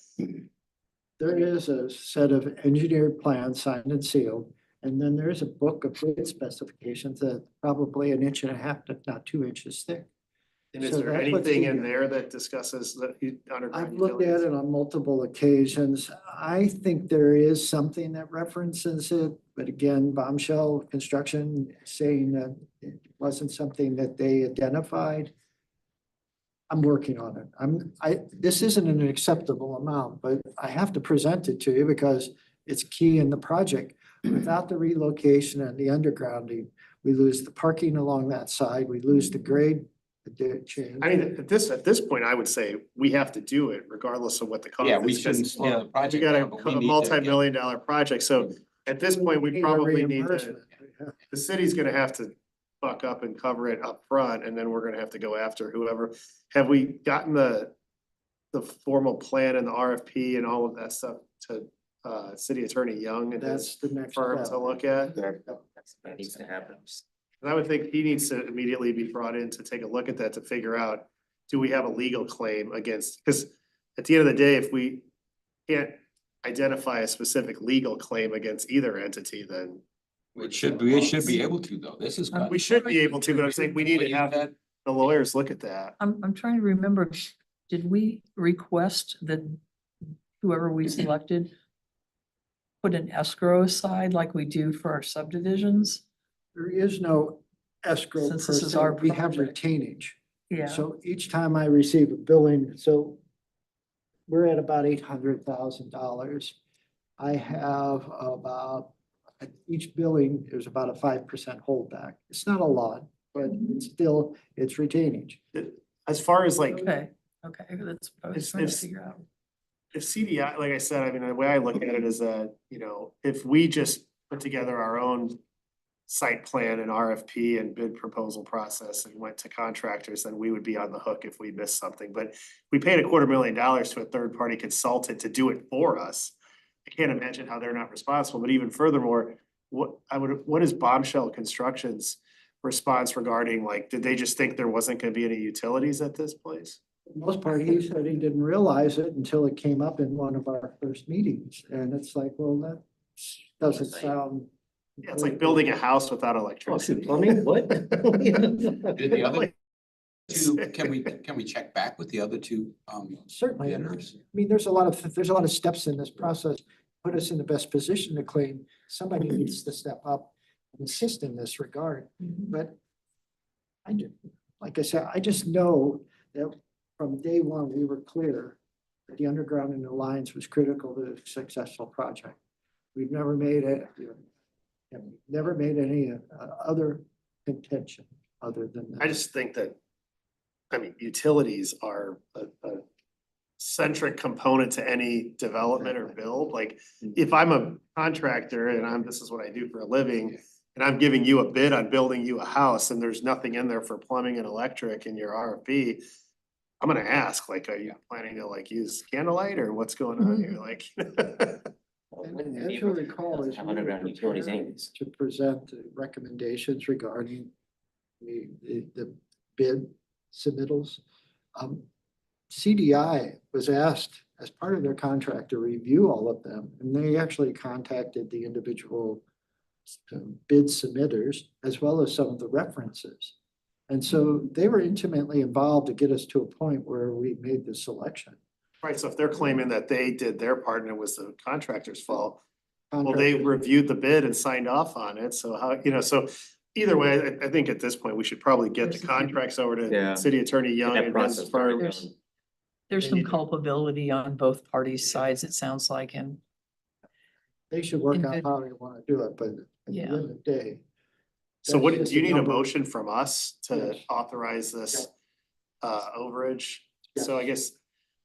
There is a set of engineered plans signed and sealed. And then there's a book of bid specifications that probably 1.5 inches, if not 2 inches thick. And is So there that's what's anything in in there that discusses the underground I've looked at utilities? it on multiple occasions. I think there is something that references it, but again, Bombshell Construction saying that it wasn't something that they identified. I'm working on it. This isn't an acceptable amount, but I have to present it to you because it's key in the project. Without the relocation and the undergrounding, we lose the parking along that side, we lose the grade change. I mean, at this point, I would say we have to do it regardless of what the cost is. Yeah, we 'cause shouldn't slow the We project got down, but we a need to get- multi-million-dollar project, so at this point, we Need a probably need to, reimbursement. the city's gonna have to buck up and cover it up front, and then we're gonna have to go after whoever. Have we gotten the formal plan and the RFP and all of that stuff to City Attorney Young and That's his the next firm to step. look at? That needs to happen. And I would think he needs to immediately be brought in to take a look at that to figure out, do we have a legal claim against, because at the end of the day, if we can't identify a specific legal claim against either entity, then We should be able to though. This is. we should be able to, but I'm saying we need to have that. the lawyers look at that. I'm trying to remember, did we request that whoever we selected put an escrow aside like we do for our subdivisions? There is no escrow per Since this is se. our We have project. retainage. Yeah, So each time I receive a billing, so we're at about $800,000. I have about, at each billing, there's about a 5% holdback. It's not a lot, but it's still, it's retainage. As far as like, okay, that's what I was It's- trying to it's- figure out. if CDI, like I said, I mean, the way I look at it is that, you know, if we just put together our own site plan and RFP and bid proposal process and went to contractors, then we would be on the hook if we missed something. But we paid $250,000 to a third-party consultant to do it for us. I can't imagine how they're not responsible, but even furthermore, what is Bombshell Construction's response regarding, like, did they just think there wasn't gonna be any utilities at this place? For the most part, he said he didn't realize it until it came up in one of our first meetings. And it's like, well, that doesn't sound. Yeah, it's like building a house without electricity. Plumbing, what? Did the other Like, two, can we check back with the other two? Certainly, and Vendors. I mean, there's a lot of steps in this process, put us in the best position to claim. Somebody needs to step up and assist in this regard, but I do, like I said, I just know that from day one, we were clear that the underground and the lines was critical to the successful project. We've never made it, never made any other contention other than that. I just think that, I mean, utilities are a centric component to any development or build. Like, if I'm a contractor and this is what I do for a living, and I'm giving you a bid on building you a house and there's nothing in there for plumbing and electric in your RFP, I'm gonna ask, like, are you planning to like use candlelight or what's going on here? Like. And as you'll recall, is Have we were underground utilities prepared anyways. to present the recommendations regarding the bid submittals. CDI was asked as part of their contract to review all of them, and they actually contacted the individual bid submitters as well as some of the references. And so they were intimately involved to get us to a point where we made the selection. Right, so if they're claiming that they did their part and it was the contractor's fault, well, they reviewed the bid and signed off on it, so how, you know, so either way, I think at this point, we should probably get the contracts over Yeah. to City Attorney Young That and his process. firm. There's some culpability on both parties' sides, it sounds like, and They should work out Invid- how they want to do it, but at the Yeah. end of the day. So what, that's do just you a need a number. motion from us to Yes. authorize this overage? So I guess,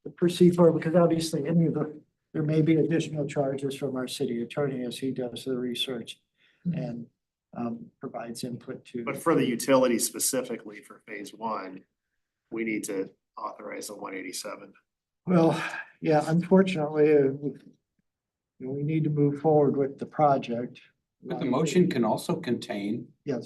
To proceed forward, because obviously there may be additional charges from our city attorney as he does the research and provides input to. but for the utility specifically for phase one, we need to authorize the 187. Well, yeah, unfortunately, we need to move forward with the project. But the motion can also contain Yes,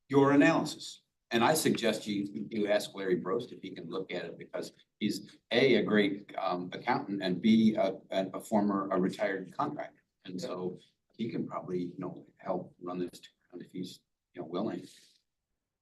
your analysis. And I suggest you ask Larry Brost if he can look at it because he's a great accountant and B, a retired contractor. And so he can probably, help run this if he's, willing.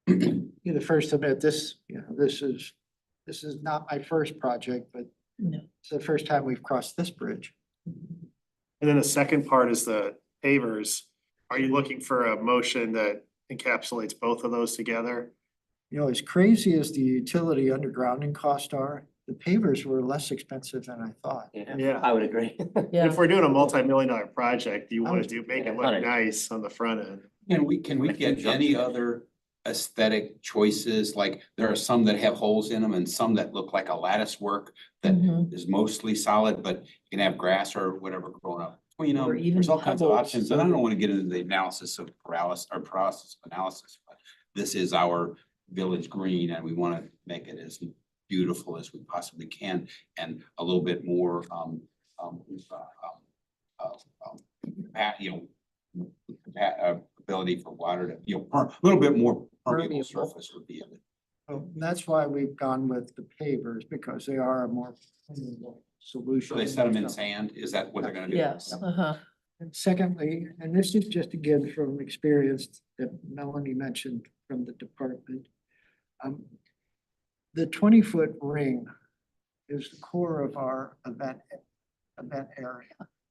be the first to admit this, this is not my first project, but No. it's the first time we've crossed this bridge. And then the second part is the pavers. Are you looking for a motion that encapsulates both of those together? As crazy as the utility undergrounding costs are, the pavers were less expensive than I thought. Yeah. I would agree. Yeah, If we're doing a multi-million-dollar project, you want was- to make it Yeah, look nice on the front end. Can we get any other aesthetic choices? Like there are some that have holes in them and some that look like a lattice work that Mhm. is mostly solid, but you can have grass or whatever growing up between Or them. even There's all kinds of pebbles, options, and I so- don't want to get into the analysis of paralysis or process of analysis, but this is our village green and we want to make it as beautiful as we possibly can and a little bit more, ability for water to, a little bit more permeable Permeable. surface would be of it. So that's why we've gone with the pavers, because they are a more permeable solution. So they set them in sand, is that what they're gonna do? yes, And secondly, and this is just again from experience that Melanie mentioned from the department. The 20-foot ring is the core of our event area.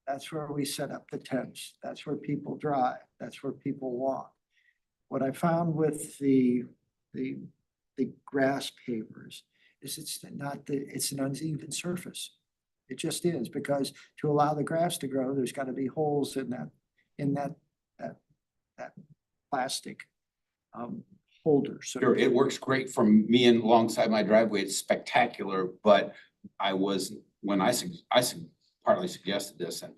That's where we set up the tents. That's where people drive. That's where people walk. What I found with the grass pavers is it's an uneven surface. It just is, because to allow the grass to grow, there's gotta be holes in that plastic holder. So Sure, it works great for me and alongside my driveway, it's spectacular, but when I partly suggested this and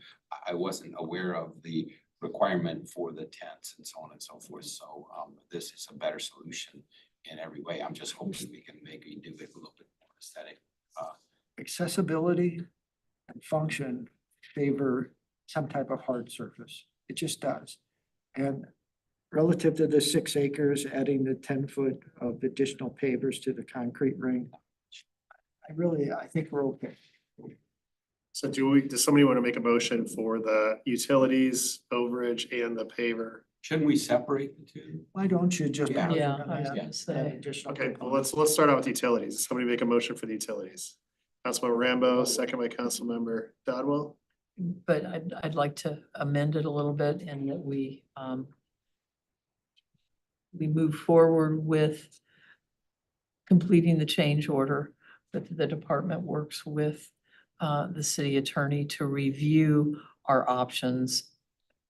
I wasn't aware of the requirement for the tents and so on and so forth, so this is a better solution in every way. I'm just hoping we can maybe do it a little bit more aesthetic. accessibility and function favor some type of hard surface. It just does. And relative to the 6 acres, adding the 10-foot of additional pavers to the concrete ring, I think we're okay. So does somebody want to make a motion for the utilities, overage and the paver? Shouldn't we separate the two? Why don't you just? Yeah. Yeah, I was gonna say. Additional Okay, well, components. let's start out with utilities. Does somebody make a motion for the utilities? Councilmember Rambo, second by Councilmember Dodwell. but I'd like to amend it a little bit and that we move forward with completing the change order, that the department works with the city attorney to review our options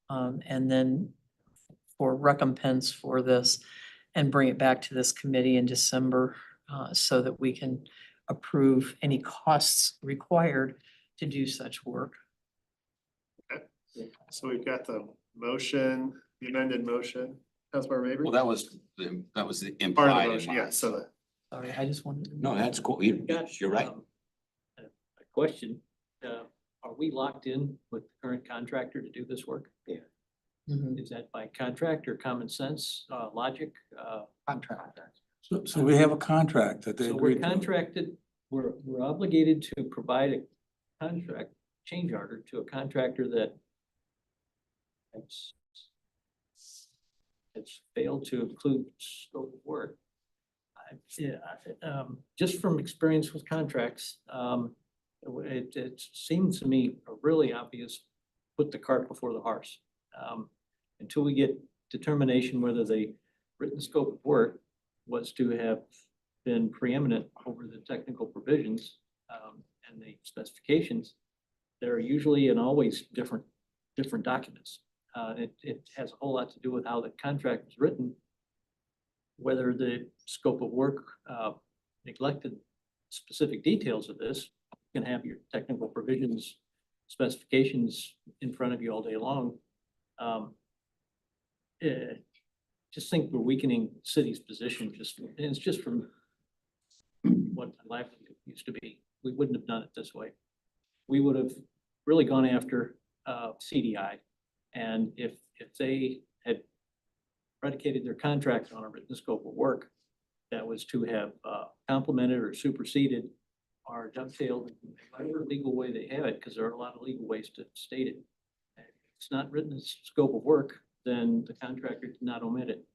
and then for recompense for this and bring it back to this committee in December so that we can approve any costs required to do such work. So we've got the motion, the amended motion. Councilmember Mabry? Well, that was the Part of the implied in motion, yeah, mine. so Sorry, I just wanted. No, that's cool. You're right. A question, are we locked in with the current contractor to do this work? Yeah. Mhm. Is that by contract or common sense, logic? Contract. So we have a contract that they So we're agreed to. contracted, we're obligated to provide a contract change order to a contractor that it's failed to include scope of work. Just from experience with contracts, it seems to me a really obvious, put the cart before the horse. Until we get determination whether the written scope of work was to have been preeminent over the technical provisions and the specifications, there are usually and always different documents. It has a whole lot to do with how the contract was written, whether the scope of work neglected specific details of this, you can have your technical provisions, specifications in front of you all day long. Just think we're weakening the city's position, and it's just from what my life used to be. We wouldn't have done it this way. We would have really gone after CDI. And if they had predicated their contract on a written scope of work that was to have complemented or superseded or dovetailed in whatever legal way they have it, because there are a lot of legal ways to state it. If it's not written as scope of work, then the contractor did not omit it.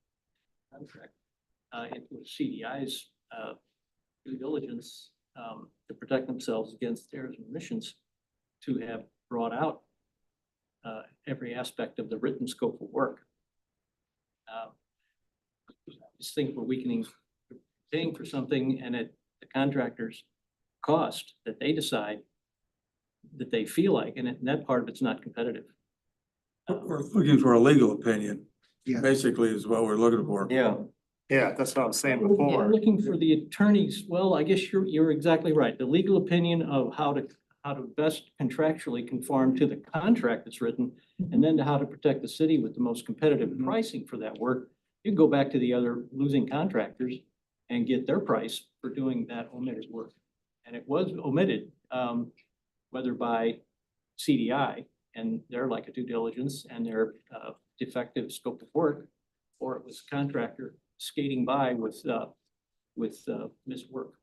Contract. It was CDI's due diligence to protect themselves against errors and omissions to have brought out every aspect of the written scope of work. I just think we're weakening, paying for something and at the contractor's cost that they decide that they feel like, and that part of it's not competitive. We're looking for a legal opinion, Yeah. basically is what we're looking for. Yeah. Yeah, that's what I was saying We're before. looking for the attorneys, well, I guess you're exactly right, the legal opinion of how to best contractually conform to the contract that's written, and then to how to protect the city with the most competitive pricing for that work. You can go back to the other losing contractors and get their price for doing that omitted work. And it was omitted, whether by CDI, and they're like a due diligence and their defective scope of work, or it was a contractor skating by with missed work.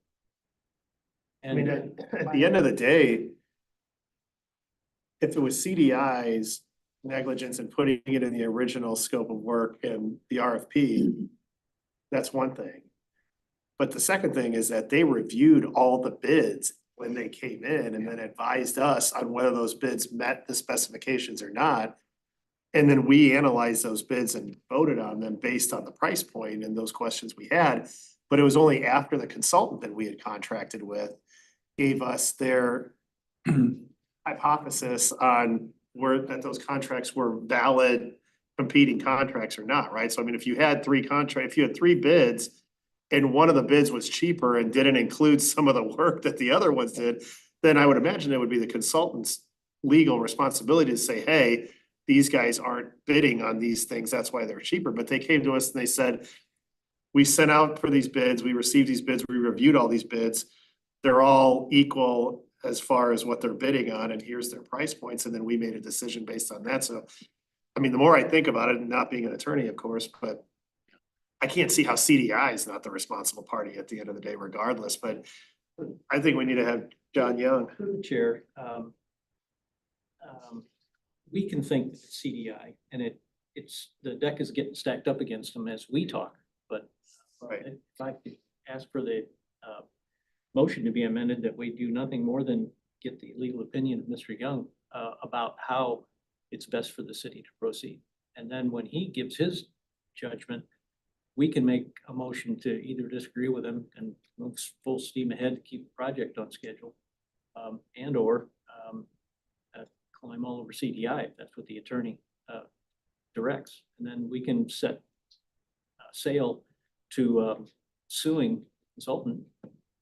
I mean, And at the end of the day, if it was CDI's negligence in putting it in the original scope of work and the RFP, that's one thing. But the second thing is that they reviewed all the bids when they came in and then advised us on whether those bids met the specifications or not. And then we analyzed those bids and voted on them based on the price point and those questions we had. But it was only after the consultant that we had contracted with gave us their hypothesis on that those contracts were valid competing contracts or not, right? So I mean, if you had three bids and one of the bids was cheaper and didn't include some of the work that the other ones did, then I would imagine it would be the consultant's legal responsibility to say, hey, these guys aren't bidding on these things, that's why they're cheaper. But they came to us and they said, we sent out for these bids, we received these bids, we reviewed all these bids. They're all equal as far as what they're bidding on, and here's their price points, and then we made a decision based on that. So, I mean, the more I think about it, and not being an attorney, of course, but I can't see how CDI is not the responsible party at the end of the day regardless, but I think we need to have John Young. through the chair, we can think that it's CDI, and it's, the deck is getting stacked up against them as we talk, but Right. if I could ask for the motion to be amended, that we do nothing more than get the legal opinion of Mr. Young about how it's best for the city to proceed. And then when he gives his judgment, we can make a motion to either disagree with him and move full steam ahead to keep the project on schedule, and or climb all over CDI if that's what the attorney directs. And then we can set sail to suing consultant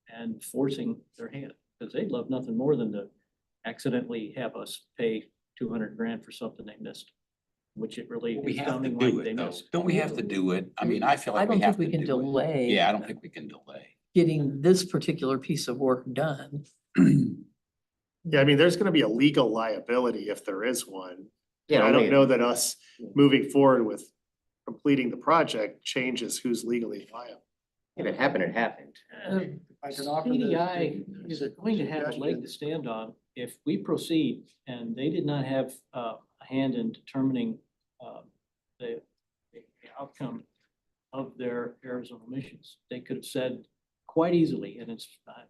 and forcing their hand, because they'd love nothing more than to accidentally have us pay 200 grand for something they missed, which it really We is have to sounding do like they it though. missed. Don't we have to do it? I mean, I feel I like we don't have think to we can do it. delay. Yeah, I don't think we can delay. Getting this particular piece of work done. Yeah, I mean, there's gonna be a legal liability if there is one. Yeah, I don't only- know that us moving forward with completing the project changes who's legally liable. If it happened, it happened. I can offer this CDI to- is going to have a leg to stand on if we proceed, and they did not have a hand in determining the outcome of their errors and omissions. They could have said quite easily, and it's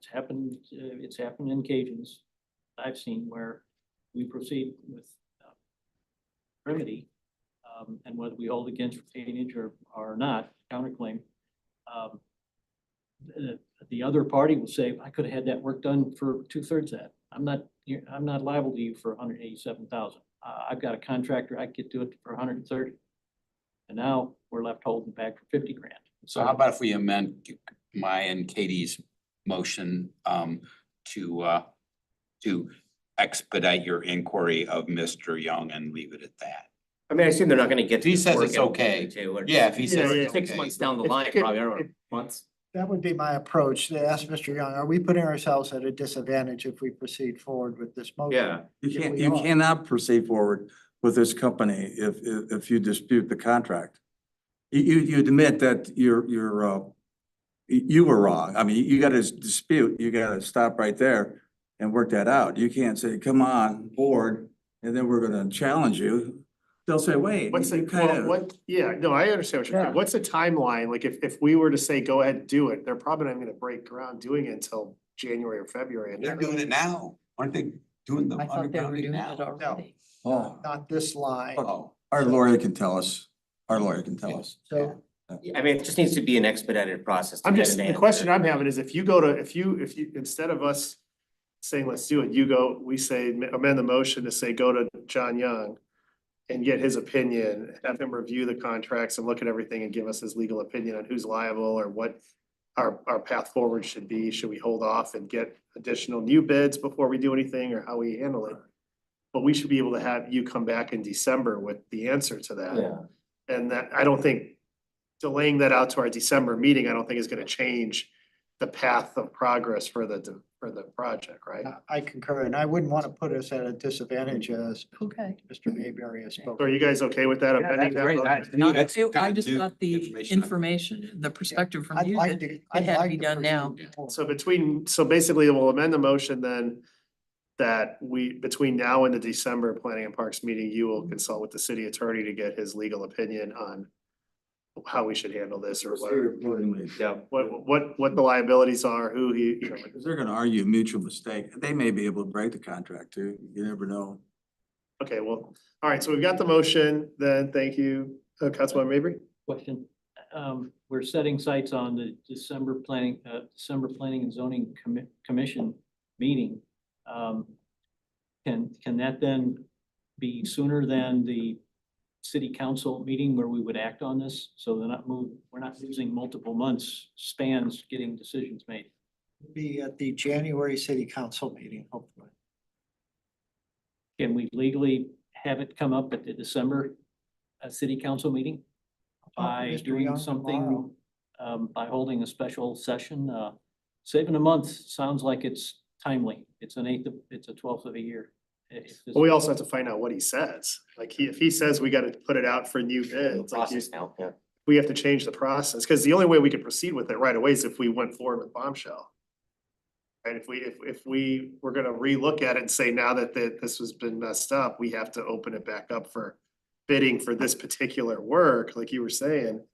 happened in Cajuns I've seen where we proceed with remedy, and whether we hold against retainage or not, counterclaim. The other party will say, I could have had that work done for 2/3 that. I'm not liable to you for 187,000. I've got a contractor, I could do it for 130. And now we're left holding back for 50 grand. So how about if we amend my and Katie's motion to expedite your inquiry of Mr. Young and leave it at that. I mean, I assume they're not gonna get. If he to says work it's in a okay, day too, or yeah, if he says Yeah, it's Six okay. months down the If- line, if- probably, I don't know, if- months. That would be my approach, to ask Mr. Young, are we putting ourselves at a disadvantage if we proceed forward with this motion? Yeah, You Yeah, we you are. cannot proceed forward with this company if you dispute the contract. You admit that you were wrong. I mean, you gotta dispute, you gotta stop right there and work that out. You can't say, come on, board, and then we're gonna challenge you. They'll say, wait, What's you the, kind well, of, what, yeah, no, I understand what you're saying. Yeah. What's the timeline? Like, if we were to say, go ahead and do it, they're probably not gonna break ground doing it until January or February. And They're doing it now, aren't they doing the I thought they were undergrounding doing now? it already. oh, Not this line, Oh, our lawyer can tell us. Our lawyer can tell us. so I mean, it just needs to be an expedited process. to I'm get just, an the answer. question I'm having is if you go to, if you, instead of us saying, let's do it, you go, we say, amend the motion to say, go to John Young and get his opinion, have him review the contracts and look at everything and give us his legal opinion on who's liable or what our path forward should be. Should we hold off and get additional new bids before we do anything or how we handle it? But we should be able to have you come back in December with the answer to that. Yeah. And that, I don't think delaying that out to our December meeting, I don't think is gonna change the path of progress for the project, right? I concur, and I wouldn't want to put us at a disadvantage as Okay. Mr. Mayberry has So spoken. are you guys okay with that? Yeah, amending that's that great. motion? No, that's I kind of just new thought the information. information, the perspective from I'd you like that to. it I'd had to like be done now. proceed forward. So basically we'll amend the motion then that we, between now and the December Planning and Parks meeting, you will consult with the city attorney to get his legal opinion on how we should handle this or Accordingly. Yeah. what the liabilities are, who he, you know. Because they're gonna argue mutual mistake. They may be able to break the contract too. You never know. Okay, well, all right, so we've got the motion, then thank you, Councilman Mabry. Question, we're setting sights on the December planning and zoning commission meeting. Can that then be sooner than the city council meeting where we would act on this? So we're not losing multiple months spans getting decisions made. Be at the January city council meeting, hopefully. Can we legally have it come up at the December city council meeting? Talk to By Mr. doing Young something, tomorrow. by holding a special session, saving a month sounds like it's timely. It's it's a 12th of a year. If this- But we also have to find out what he says. Like if he says we gotta put it out for new bids, like Process now, yeah. we have to change the process, because the only way we could proceed with it right away is if we went forward with Bombshell. And if we were gonna relook at it and say now that this has been messed up, we have to open it back up for bidding for this particular work, like you were saying,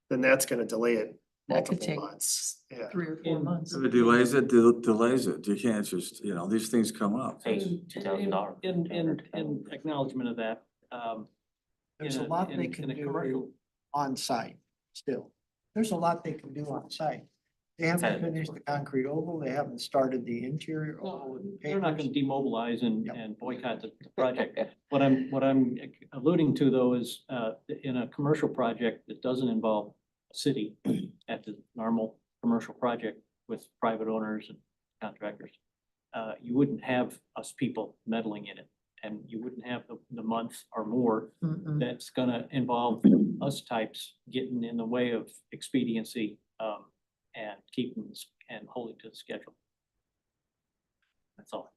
then that's gonna delay it That could multiple take months, yeah. 3 or 4 months. If it delays it, delays it. You can't just, these things come up. Hey, $2,000. In acknowledgement of that, There's in a lot they in can a commercial, do on site still. There's a lot they can do on site. They haven't Okay. finished the concrete oval, they haven't started the interior oval. with the they're not gonna pavers. demobilize Yep. and boycott the project. What I'm alluding to though is, in a commercial project that doesn't involve a city at the normal commercial project with private owners and contractors, you wouldn't have us people meddling in it. And you wouldn't have the month or more Mm-mm. that's gonna involve us types getting in the way of expediency, and keeping and holding to the schedule. That's all.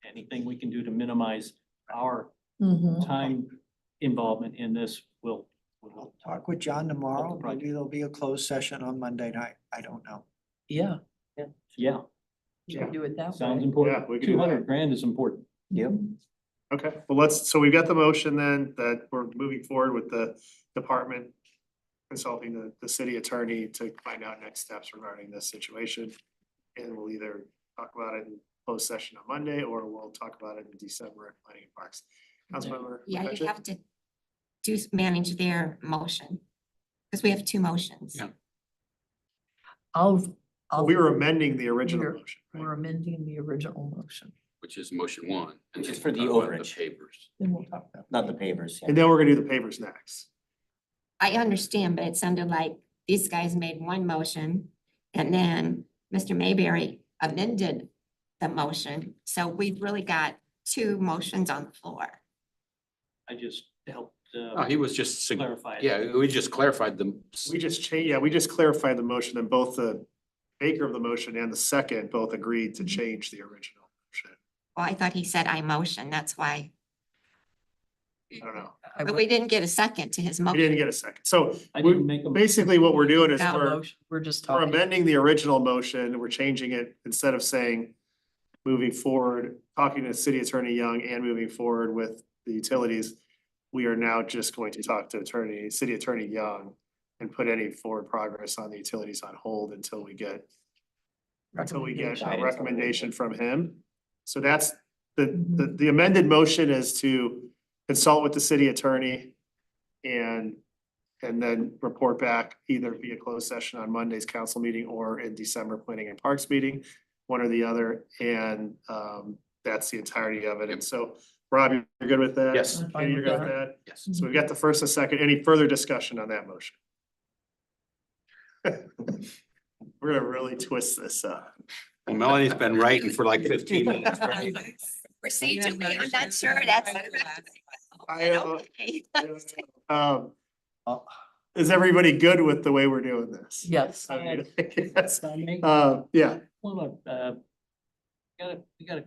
Anything we can do to minimize our Mhm. time involvement in this will. I'll talk with John tomorrow, Help the project. maybe there'll be a closed session on Monday night, I don't know. Yeah, You can do it that sounds way. important. Yeah, we can do that. 200 grand is important. Yep. Okay, well, so we've got the motion then that we're moving forward with the department consulting the city attorney to find out next steps regarding this situation. And we'll either talk about it in closed session on Monday, or we'll talk about it in December at Planning and Parks. Councilmember Yeah, you McCutcheon? have to manage their motion, because we have 2 motions. Yeah. We were amending the original We're- motion, right? We're amending the original motion. Which is motion one. and Which is then for the talk about overage. Papers. Then we'll talk about. Not the pavers. yeah. And then we're gonna do the papers next. I understand, but it sounded like these guys made one motion and then Mr. Mayberry amended the motion, so we've really got two motions on the floor. I just helped Oh, he was just, clarify. it. yeah, we just clarified them. We just we just clarified the motion and both the maker of the motion and the second both agreed to change the original motion. Well, I thought he said I motion, that's why, I don't know. but we didn't get a second to his We didn't motion. get a second. So I we, didn't make a. basically what we're doing is Not a we're motion, we're just we're talking. amending the original motion. We're changing it instead of saying moving forward, talking to City Attorney Young and moving forward with the utilities. We are now just going to talk to City Attorney Young and put any forward progress on the utilities on hold until we get a recommendation from him. So that's the amended motion is to consult with the city attorney and then report back either via closed session on Monday's council meeting or in December planning and parks meeting, one or the other. And that's the entirety of it. And so Rob, you're good with that? Yes. I'm fine Katie, you're with good with that? Yes. So we've got the first and second. Any further discussion on that motion? We're gonna really twist this up. Well, Melanie's been writing for like 15 minutes. right? Procedurally, I'm not sure that's. I, Okay. Is everybody good with the way we're doing this? Yes. I mean, yes. I Yeah, wanna, we got a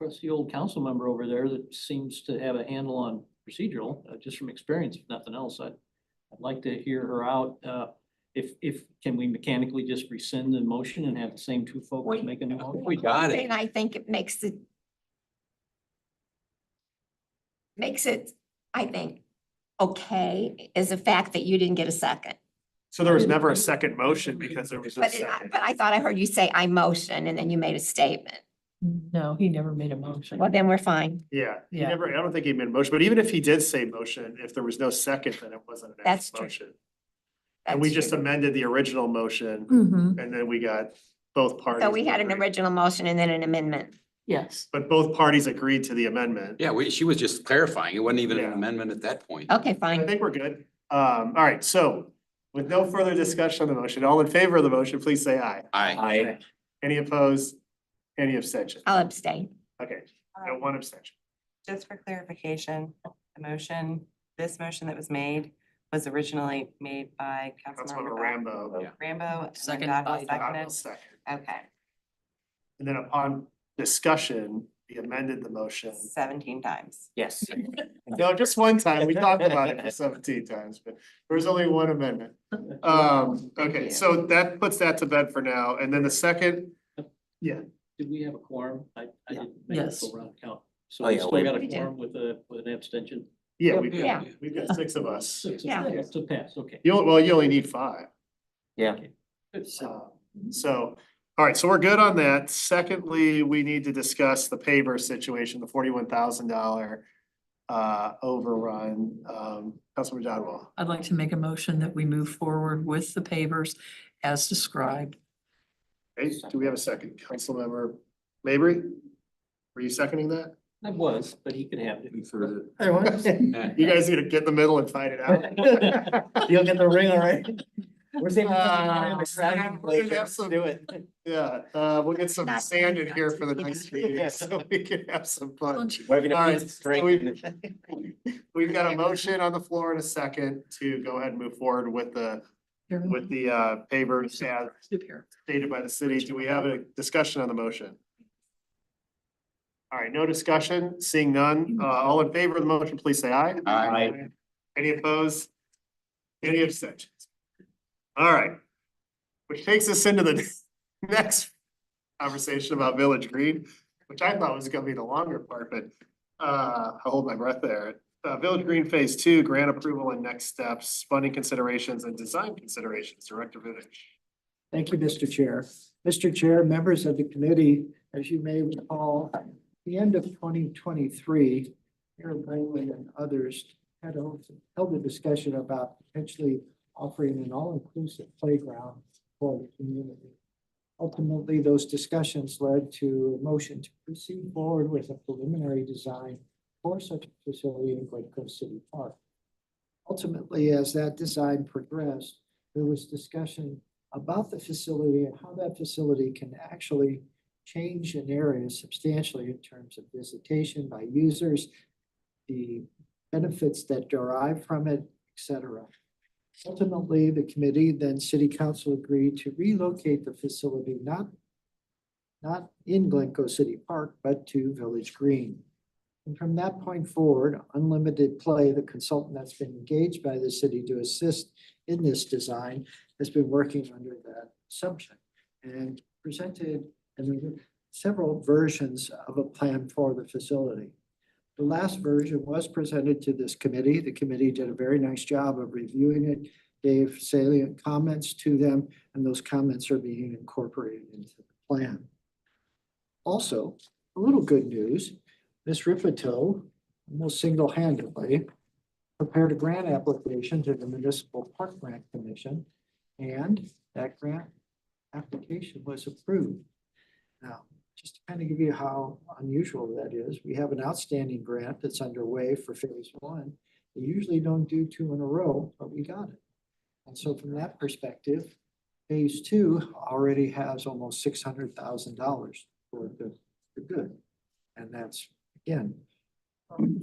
trusty old council member over there that seems to have a handle on procedural, just from experience, if nothing else. I'd like to hear her out. Can we mechanically just rescind the motion and have the same two folks make a new motion? We got it. And I think it makes it, I think, okay, is the fact that you didn't get a second. so there was never a second motion because there was no But second. I thought I heard you say I motion and then you made a statement. No, he never made a motion. Well, then we're fine. Yeah, he Yeah. never, I don't think he made a motion, but even if he did say motion, if there was no second, then it wasn't an That's actual true. motion. And we That's just true. amended the original motion Mhm. and then we got both parties. So we had an agreed. original motion and then an amendment. Yes. But both parties agreed to the amendment. Yeah, she was just clarifying. It wasn't even an Yeah. amendment at that point. Okay, I fine. think we're good. All right, so with no further discussion on the motion, all in favor of the motion, please say aye. Aye. Any opposed? Any abstention? I'll abstain. Okay, no one abstention. Just for clarification, this motion that was made was originally made by Councilmember Councilmember Rambo. Yeah. Rambo. and then Seconded Dodwell by seconded. Second. Okay, And then upon discussion, we amended the motion. 17 times. Yes. No, just one time. We talked about it for 17 times, but there was only one amendment. Okay, so that puts that to bed for now. And then the second, yeah, Did we have a quorum? I didn't make Yes. a full round count. So Oh, we yeah, still we- got a We did. quorum with an abstention. yeah, Yeah. we've got 6 of us. Six, Yeah. to pass, okay. You only need 5. Yeah. So, all right, so we're good on that. Secondly, we need to discuss the paver situation, the $41,000 overrun. Councilmember Dodwell. I'd like to make a motion that we move forward with the pavers as described. Okay, do we have a second? Councilmember Mabry? Were you seconding that? I was, but he could have it. You guys need to get in the middle and fight it out. You'll get the ring, all right? We're saving. We're gonna have some- Do it. Yeah, we'll get some Not sand in funny, here that's for the it. next meeting, so we can have some fun. Wiping All up right, his so drink. We've got a motion on the floor and a second to go ahead and move forward with the pavers as Here. stated by the city. Do we have a discussion on the motion? All right, no discussion, seeing none. All in favor of the motion, please say aye. Aye. Any opposed? Any abstentions? All right. Which takes us into the next conversation about Village Green, which I thought was gonna be the longer part, but I'll hold my breath there. Village Green Phase 2, grant approval and next steps, funding considerations and design considerations, Director Village. Thank you, Mr. Chair. Mr. Chair, members of the committee, as you may recall, at the end of 2023, Mayor Brayman and others had held a discussion about potentially offering an all-inclusive playground for the community. Ultimately, those discussions led to a motion to proceed forward with a preliminary design for such a facility in Great Coast City Park. Ultimately, as that design progressed, there was discussion about the facility and how that facility can actually change an area substantially in terms of visitation by users, the benefits that derive from it, et cetera. Ultimately, the committee, then city council agreed to relocate the facility, not in Glencoe City Park, but to Village Green. And from that point forward, Unlimited Play, the consultant that's been engaged by the city to assist in this design, has been working under that assumption and presented several versions of a plan for the facility. The last version was presented to this committee. The committee did a very nice job of reviewing it, gave salient comments to them, and those comments are being incorporated into the plan. Also, a little good news, Ms. Ripito, almost single-handedly, prepared a grant application to the Municipal Park Grant Commission, and that grant application was approved. Now, just to kind of give you how unusual that is, we have an outstanding grant that's underway for phase one. We usually don't do two in a row, but we got it. And so from that perspective, phase two already has almost $600,000 for the good. And that's, again,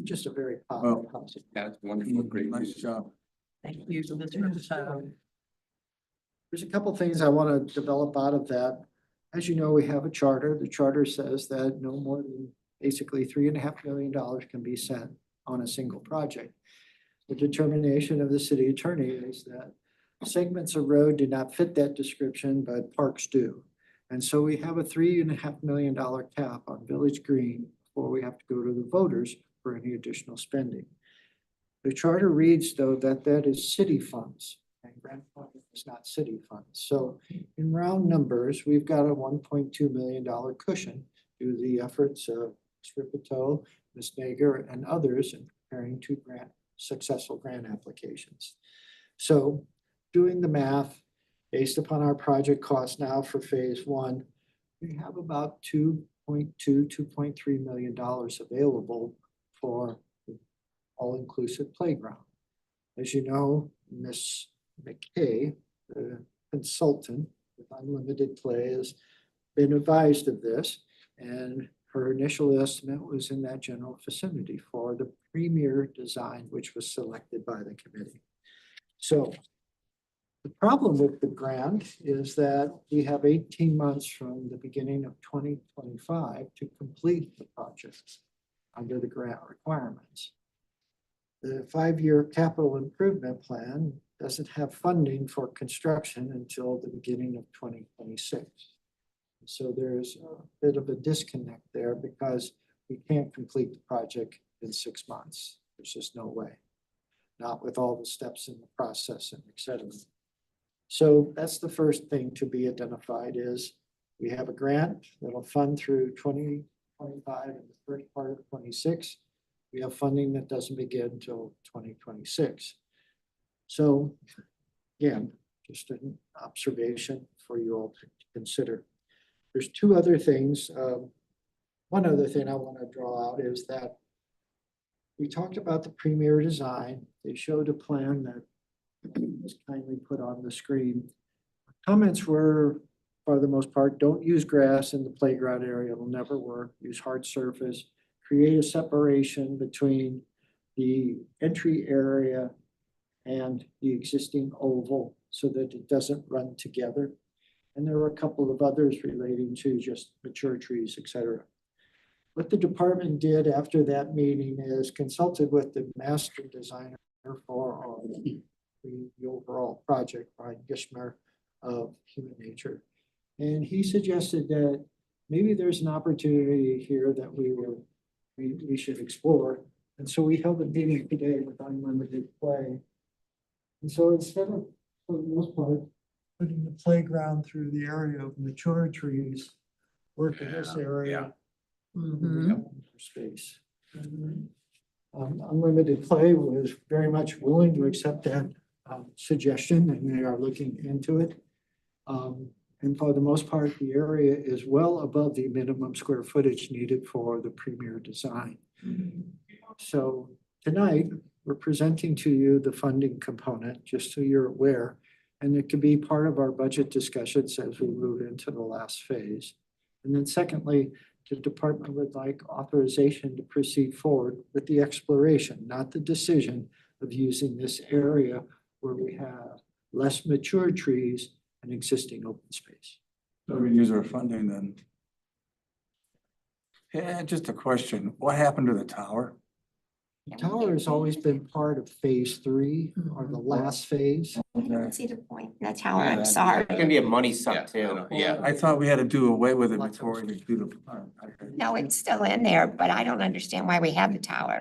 just a very positive concept. That's wonderful, great. Nice job. Thank you, Mr. There's a couple things I want to develop out of that. As you know, we have a charter. The charter says that no more than basically $3.5 million can be spent on a single project. The determination of the city attorney is that segments of road do not fit that description, but parks do. And so we have a $3.5 million cap on Village Green before we have to go to the voters for any additional spending. The charter reads, though, that that is city funds. And grant funding is not city funds. So in round numbers, we've got a $1.2 million cushion due to the efforts of Ms. Ripito, Ms. Nager, and others in preparing two successful grant applications. So doing the math, based upon our project cost now for phase one, we have about $2.3 million available for the all-inclusive playground. As you know, Ms. McKay, the consultant with Unlimited Play, has been advised of this, and her initial estimate was in that general vicinity for the premier design, which was selected by the committee. So the problem with the grant is that we have 18 months from the beginning of 2025 to complete the project under the grant requirements. The 5-year capital improvement plan doesn't have funding for construction until the beginning of 2026. So there's a bit of a disconnect there because we can't complete the project in 6 months. There's just no way, not with all the steps in the process and et cetera. So that's the first thing to be identified is we have a grant that'll fund through 2025 and the first part of 26. We have funding that doesn't begin until 2026. So again, just an observation for you all to consider. There's two other things. One other thing I want to draw out is that we talked about the premier design. They showed a plan that was kindly put on the screen. Comments were, for the most part, don't use grass in the playground area. It'll never work. Use hard surface. Create a separation between the entry area and the existing oval so that it doesn't run together. And there were a couple of others relating to just mature trees, et cetera. What the department did after that meeting is consulted with the master designer for the overall project, Brian Gishmer of Human Nature. And he suggested that maybe there's an opportunity here that we should explore. And so we held a meeting today with Unlimited Play. And so instead of, for the most part, putting the playground through the area of mature trees, work in this area. For space. Unlimited Play was very much willing to accept that suggestion, and they are looking into it. And for the most part, the area is well above the minimum square footage needed for the premier design. So tonight, we're presenting to you the funding component, just so you're aware. And it can be part of our budget discussions as we move into the last phase. And then secondly, the department would like authorization to proceed forward with the exploration, not the decision of using this area where we have less mature trees and existing open space. So we use our funding then. Yeah, just a question. What happened to the tower? The tower has always been part of phase 3 or the last phase. I don't see the point in the tower, Yeah, I'm that- sorry. It can be a money Yeah, suck I too. know, yeah. I thought we had to do away with it Lots of- before we do the. No, it's still in there, but I don't understand why we have the tower.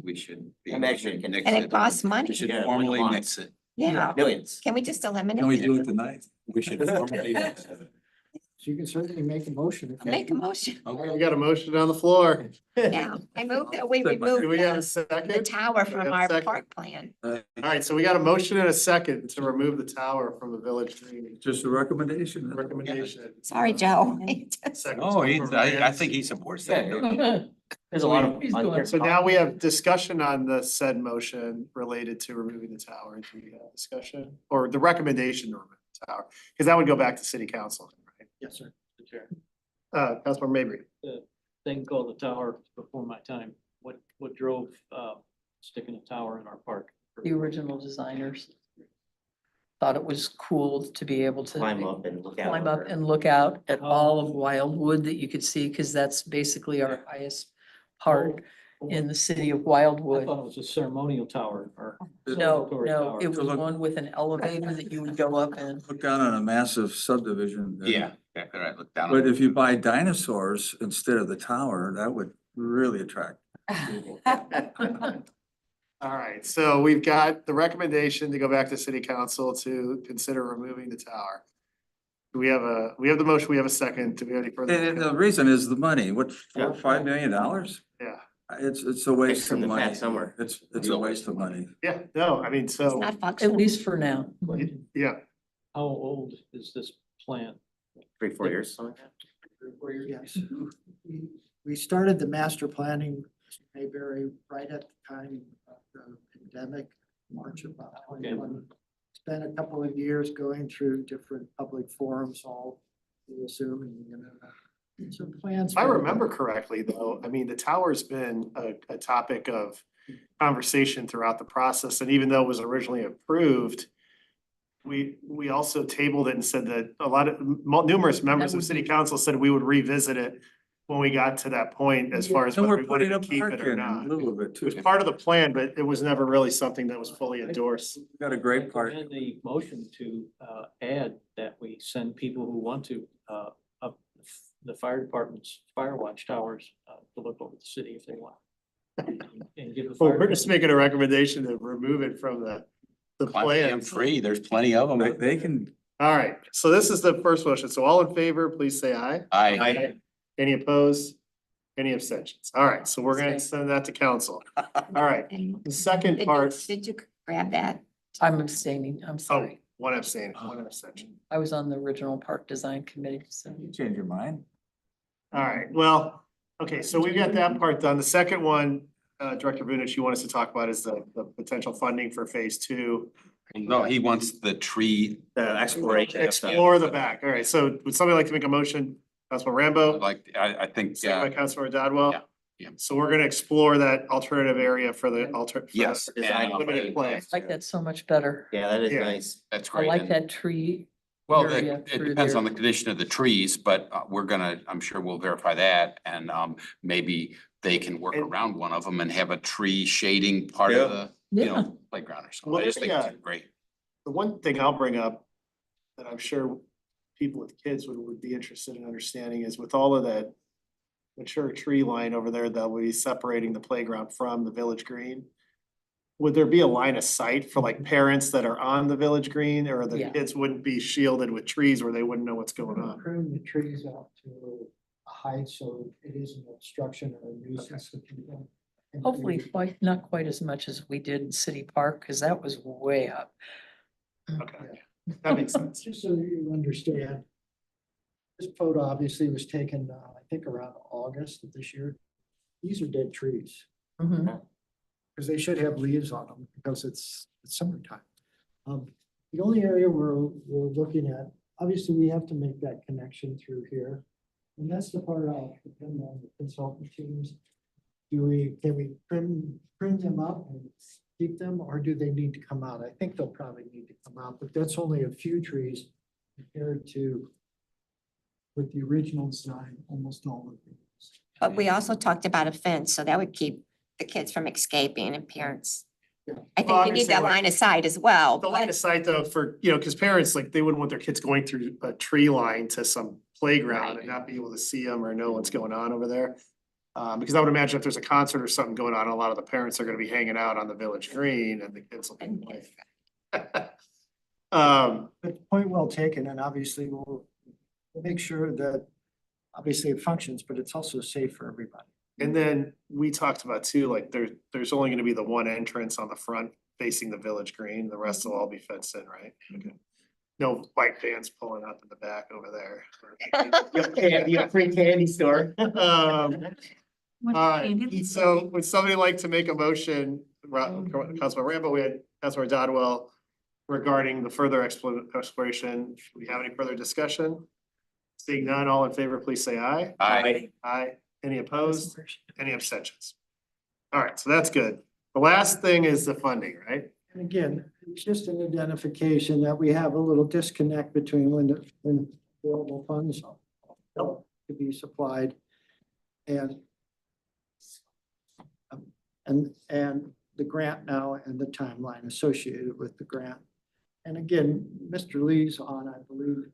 We should. I'm actually mix And it costs money. We should Yeah, formally like a lot. mix it. Yeah, Millions. can we just eliminate Can we it? do it tonight? We should formally mix it. So you can certainly make a motion. if you- Make a motion, We got a motion on the floor. yeah, I move that we remove Do we have a the second? tower Do we from have a our second? park plan. All right, so we got a motion and a second to remove the tower from the Village Green Just a recommendation. recommendation. Sorry, Joe. Second Oh, from I Rand. think he supports Yeah, that. There's a lot of. He's going- So now we have discussion on the said motion related to removing the tower. Do we have discussion or the recommendation to remove the tower? Because that would go back to city council, right? Yes, sir. Councilmember Mabry. Thing called the tower before my time. What drove sticking a tower in our park? The original designers thought it was cool to be able to Climb up and look out. climb up and look out at all of Wildwood that you could see, because that's basically our highest part in the city of I Wildwood. thought it was a ceremonial tower or. No, celebratory no, tower. it was look- one with an elevator that you would go up in. Look down on a massive subdivision. Yeah, exactly right. Look down. But if you buy dinosaurs instead of the tower, that would really attract people. All right, so we've got the recommendation to go back to city council to consider removing the tower. We have the motion, we have a second. Do we have any further? And the reason is the money. What, Yeah. $5 million? Yeah, It's a waste from of the money. fat somewhere. It's a waste of money. yeah, no, I mean, It's so, not At functional. least for now. yeah, How old is this plan? 3-4 years, something like that. Yes. We started the master planning, Mr. Mayberry, right at the time of the pandemic, March of 2020. Spent a couple of years going through different public forums, all via Zoom and some plans. if I for- remember correctly, though, I mean, the tower's been a topic of conversation throughout the process, and even though it was originally approved, we also tabled it and said that a lot of, numerous members of would city be- council said we would revisit it when we got to that point as far as And whether we're we wanted putting to a keep park it or in not. a little bit It too. was part of the plan, but it was never really something that was fully endorsed. Got a great park. And the motion to add that we send people who want to up the fire department's fire watch towers to look over the city if they want. And give the Well, fire. we're just making a recommendation to remove it from the Climate plan. free, there's plenty of them. They can, All right, so this is the first motion. So all in favor, please say aye. I, Any opposed? Any abstentions? All right, so we're gonna send that to council. All right, And the second Did you, part, did you grab that? I'm abstaining, I'm oh, sorry. one abstain, one abstention. I was on the original park design committee, so. you change your mind. All right, well, okay, so we've got that part done. The second one, Director Vunich, you want us to talk about is the potential funding for phase 2. no, he wants the tree. The exploration. of stuff. Explore the back. All right, so would somebody like to make a motion? Councilman Rambo? Like, I think, Second by Councilor Dodwell? Yeah, yeah. So we're gonna explore that alternative area for the alter. yes. Design and- limited play. I like that so much better. Yeah, that is Yeah. nice. That's I great. like and- that tree. Well, area it through depends on the there. condition of the trees, but I'm sure we'll verify that and maybe they can work And- around one of them and have a tree shading part of the, you Yeah, know, playground or something. Well, I just think yeah. it's great. The one thing I'll bring up that I'm sure people with kids would be interested in understanding is with all of that mature tree line over there that will be separating the playground from the village green. Would there be a line of sight for like parents that are on the village green or the Yeah. kids wouldn't be shielded with trees where they wouldn't know what's going on? Prune the trees out to a height so it isn't an obstruction or a nuisance to people. And hopefully not quite as much as we did in City Park, because that was way up. Okay, that makes sense. Just so you understand, this photo obviously was taken, I think around August of this year. These are dead trees, Mhm. because they should have leaves on them because it's summertime. The only area we're looking at, obviously, we have to make that connection through here. And that's the part I'll depend on the consultant teams. Can we print them up and keep them, or do they need to come out? I think they'll probably need to come out, but that's only a few trees compared to with the original design, almost all of these. But we also talked about a fence, so that would keep the kids from escaping and parents. Yeah. I Well, think you need obviously, that like- line of sight as well. The line but- of sight though, for, you know, because parents, like, they wouldn't want their kids going through a tree line to some playground and not be able to see them or know what's going on over there. Because I would imagine if there's a concert or something going on, a lot of the parents are gonna be hanging out on the village green and the kids will be and- playing. But point well taken, and obviously we'll make sure that obviously it functions, but it's also safe for everybody. And then we talked about too, like, there's only gonna be the one entrance on the front facing the village green, the rest will all be fenced in, right? Okay. No white vans pulling up in the back over there. You got free candy store. So would somebody like to make a motion, Councilman Rambo, we had Councilman Dodwell, regarding the further exploration? Do we have any further discussion? Seeing none, all in favor, please say aye. Aye. Aye. Any opposed? Any abstentions? All right, so that's good. The last thing is the funding, right? And again, it's just an identification that we have a little disconnect between when available funds to be supplied and the grant now and the timeline associated with the grant. And again, Mr. Lee's on, I believe,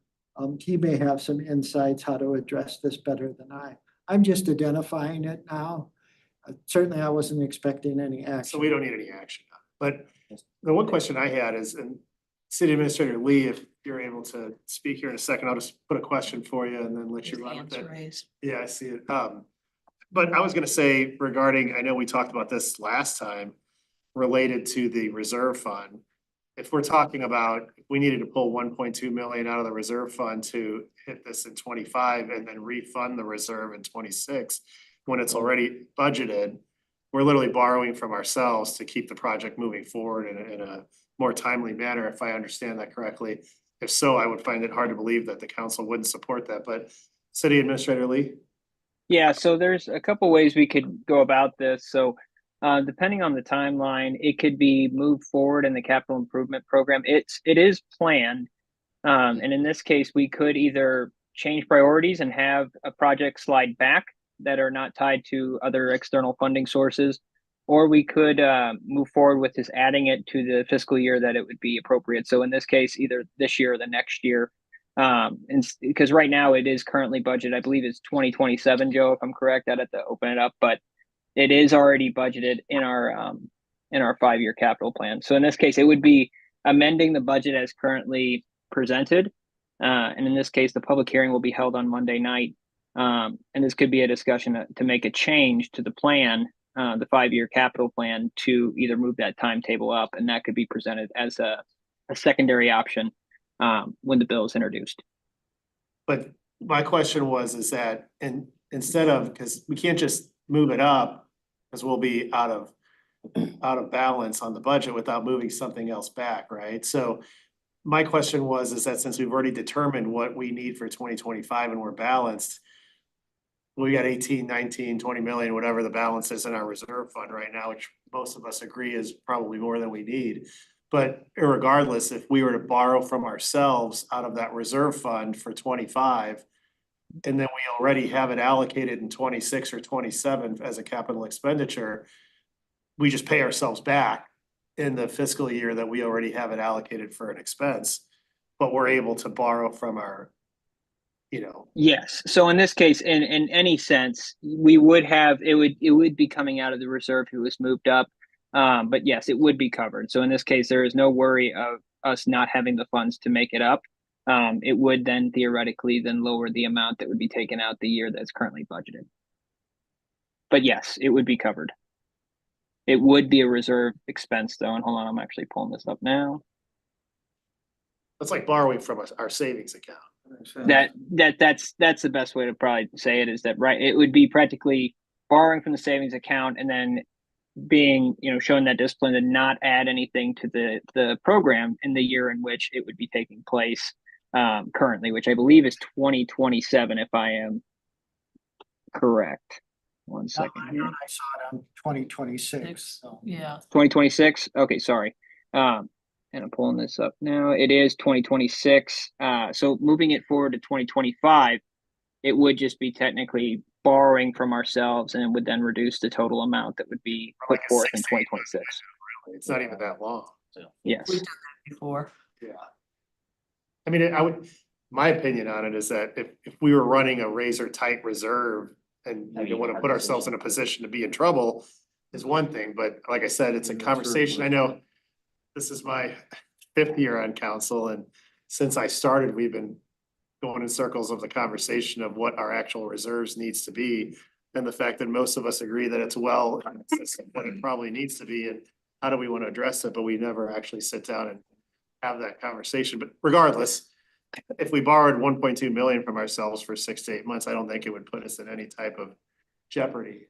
he may have some insights how to address this better than I. I'm just identifying it now. Certainly, I wasn't expecting any action. So we don't need any action. But the one question I had is, and City Administrator Lee, if you're able to speak here in a second, I'll just put a question for you and then let you run with it. Yeah, I see it. But I was gonna say regarding, I know we talked about this last time, related to the reserve fund. If we're talking about, if we needed to pull 1.2 million out of the reserve fund to hit this in 25 and then refund the reserve in 26, when it's already budgeted, we're literally borrowing from ourselves to keep the project moving forward in a more timely manner, if I understand that correctly. If so, I would find it hard to believe that the council wouldn't support that, but City Administrator Lee? Yeah, so there's a couple ways we could go about this. So depending on the timeline, it could be moved forward in the capital improvement program. It is planned. And in this case, we could either change priorities and have a project slide back that are not tied to other external funding sources, or we could move forward with just adding it to the fiscal year that it would be appropriate. So in this case, either this year or the next year. And because right now it is currently budgeted, I believe it's 2027, Joe, if I'm correct. I'd have to open it up, but it is already budgeted in our 5-year capital plan. So in this case, it would be amending the budget as currently presented. And in this case, the public hearing will be held on Monday night. And this could be a discussion to make a change to the plan, the 5-year capital plan, to either move that timetable up, and that could be presented as a secondary option when the bill is introduced. But my question was, is that, and instead of, because we can't just move it up, because we'll be out of balance on the budget without moving something else back, right? So my question was, is that since we've already determined what we need for 2025 and we're balanced, we got 18, 19, 20 million, whatever the balance is in our reserve fund right now, which most of us agree is probably more than we need. But irregardless, if we were to borrow from ourselves out of that reserve fund for 25, and then we already have it allocated in 26 or 27 as a capital expenditure, we just pay ourselves back in the fiscal year that we already have it allocated for an expense, but we're able to borrow from our, Yes. So in this case, in any sense, we would have, it would be coming out of the reserve if it was moved up. But yes, it would be covered. So in this case, there is no worry of us not having the funds to make it up. It would then theoretically then lower the amount that would be taken out the year that's currently budgeted. But yes, it would be covered. It would be a reserve expense though. And hold on, I'm actually pulling this up now. it's like borrowing from our savings account. That's the best way to probably say it, is that, right? It would be practically borrowing from the savings account, and then being, showing that discipline to not add anything to the program in the year in which it would be taking place currently, which I believe is 2027, if I am correct. One I second here. saw it on 2026, so. Yeah, 2026. Okay, sorry. And I'm pulling this up now. It is 2026. So moving it forward to 2025, it would just be technically borrowing from ourselves and would then reduce the total amount that would be put Like a forth in 6 to 8 2026. It's not even that long. Yes. we've done that before. Yeah. I mean, my opinion on it is that if we were running a razor tight reserve and we don't want to put ourselves in a position to be in trouble is one thing, but like I said, it's a conversation. I know this is my 5th year on council, and since I started, we've been going in circles of the conversation of what our actual reserves needs to be. And the fact that most of us agree that it's well, it's what it probably needs to be, and how do we want to address it, but we never actually sit down and have that conversation. But regardless, if we borrowed 1.2 million from ourselves for 6 to 8 months, I don't think it would put us in any type of jeopardy.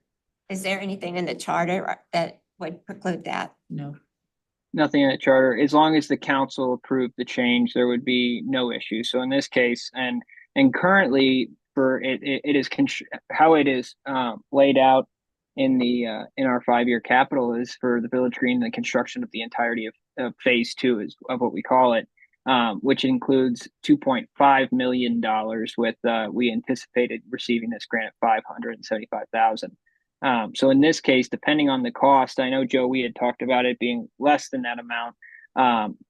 Is there anything in the charter that would preclude that? No. Nothing in the charter. As long as the council approved the change, there would be no issue. So in this case, and currently for it is how it is laid out in the in our 5-year capital is for the Village Green, the construction of the entirety of phase 2 is of what we call it, which includes $2.5 million with we anticipated receiving this grant $575,000. So in this case, depending on the cost, I know, Joe, we had talked about it being less than that amount.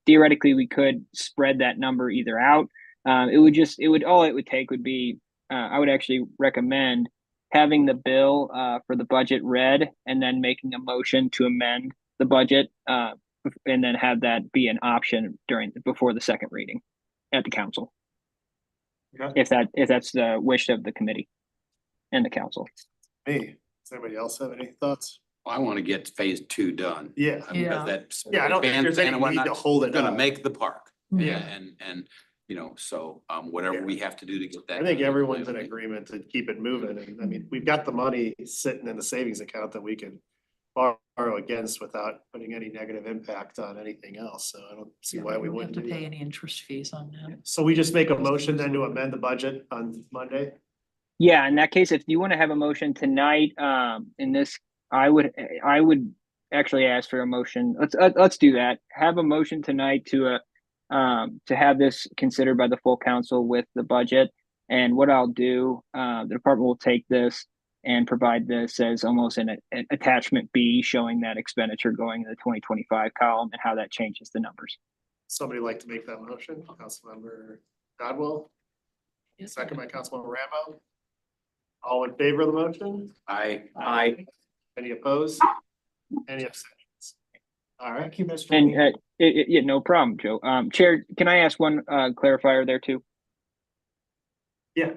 Theoretically, we could spread that number either out. All it would take would be, I would actually recommend having the bill for the budget read and then making a motion to amend the budget and then have that be an option before the second reading at the council. Okay. If that's the wish of the committee and the council. Me, does anybody else have any thoughts? I want to get phase 2 done. Yeah. I mean, because Yeah. that's. Yeah, I don't think there's any and whatnot, need to hold it it's Gonna up. make the park. Yeah. And, so, whatever Yeah. we have to do to get that. I think done, everyone's in we'll- agreement to keep it moving. And I mean, we've got the money sitting in the savings account that we can borrow against without putting any negative impact on anything else. So I don't see why we don't have wouldn't to do pay that. any interest fees on that. So we just make a motion then to amend the budget on Monday? Yeah, in that case, if you want to have a motion tonight, in this, I would actually ask for a motion. Let's do that. Have a motion tonight to have this considered by the full council with the budget. And what I'll do, the department will take this and provide this as almost an attachment B, showing that expenditure going in the 2025 column and how that changes the numbers. Somebody like to make that motion? Councilmember Dodwell, second by Councilmember Rambo. All in favor of the motion? Aye. Any opposed? Any abstentions? All right. Thank you, Mr. And Lee. yeah, no problem, Joe. Chair, can I ask one clarifier there too? Yeah.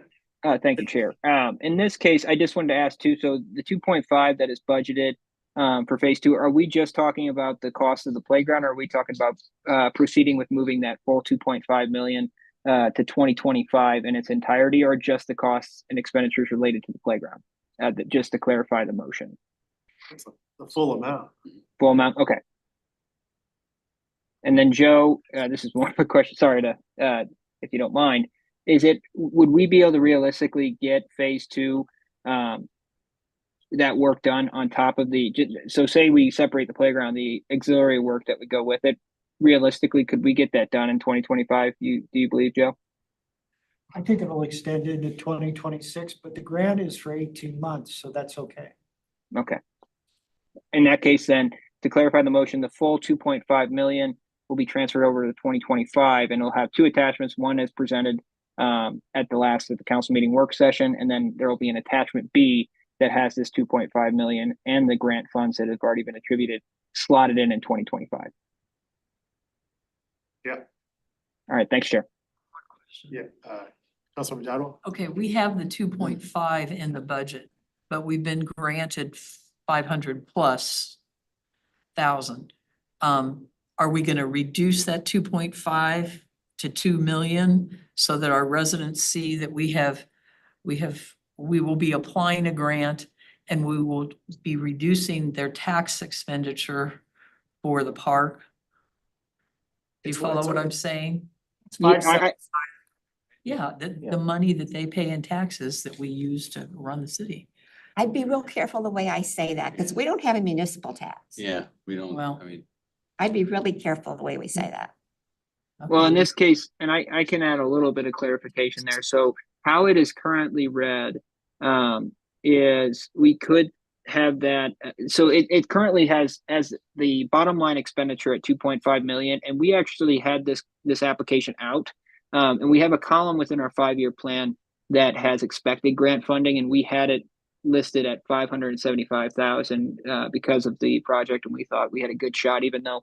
Thank you, Chair. In this case, I just wanted to ask too, so the 2.5 that is budgeted for phase 2, are we just talking about the cost of the playground, or are we talking about proceeding with moving that full 2.5 million to 2025 in its entirety, or just the costs and expenditures related to the playground? Just to clarify the motion. It's the full amount. Full amount, okay. And then Joe, this is one quick question, sorry to, if you don't mind. Would we be able to realistically get phase 2, that work done on top of so say we separate the playground, the auxiliary work that would go with it, realistically, could we get that done in 2025? Do you believe, Joe? I think it'll extend into 2026, but the grant is for 18 months, so that's okay. Okay. In that case, then, to clarify the motion, the full 2.5 million will be transferred over to 2025, and it'll have 2 attachments. One is presented at the council meeting work session, and then there will be an attachment B that has this 2.5 million and the grant funds that have already been attributed slotted in 2025. Yeah. All right, thanks, Chair. Yeah. Councilmember Dodwell? Okay, we have the 2.5 in the budget, but we've been granted 500 plus thousand. Are we gonna reduce that 2.5 to 2 million so that our residents see that we will be applying a grant and we will be reducing their tax expenditure for the park. Do you It's follow what okay. I'm saying? It's fine. Yeah, I- Yeah, the money that they pay in taxes that we use to run the city. I'd be real careful the way I say that, because we don't have a municipal tax. Yeah, we don't, Well- I mean, I'd be really careful the way we say that. Well, in Okay. this case, and I can add a little bit of clarification there. So how it is currently read, is we could have that, so it currently has as the bottom line expenditure at 2.5 million, and we actually had this application out. And we have a column within our 5-year plan that has expected grant funding, and we had it listed at 575,000 because of the project, and we thought we had a good shot, even though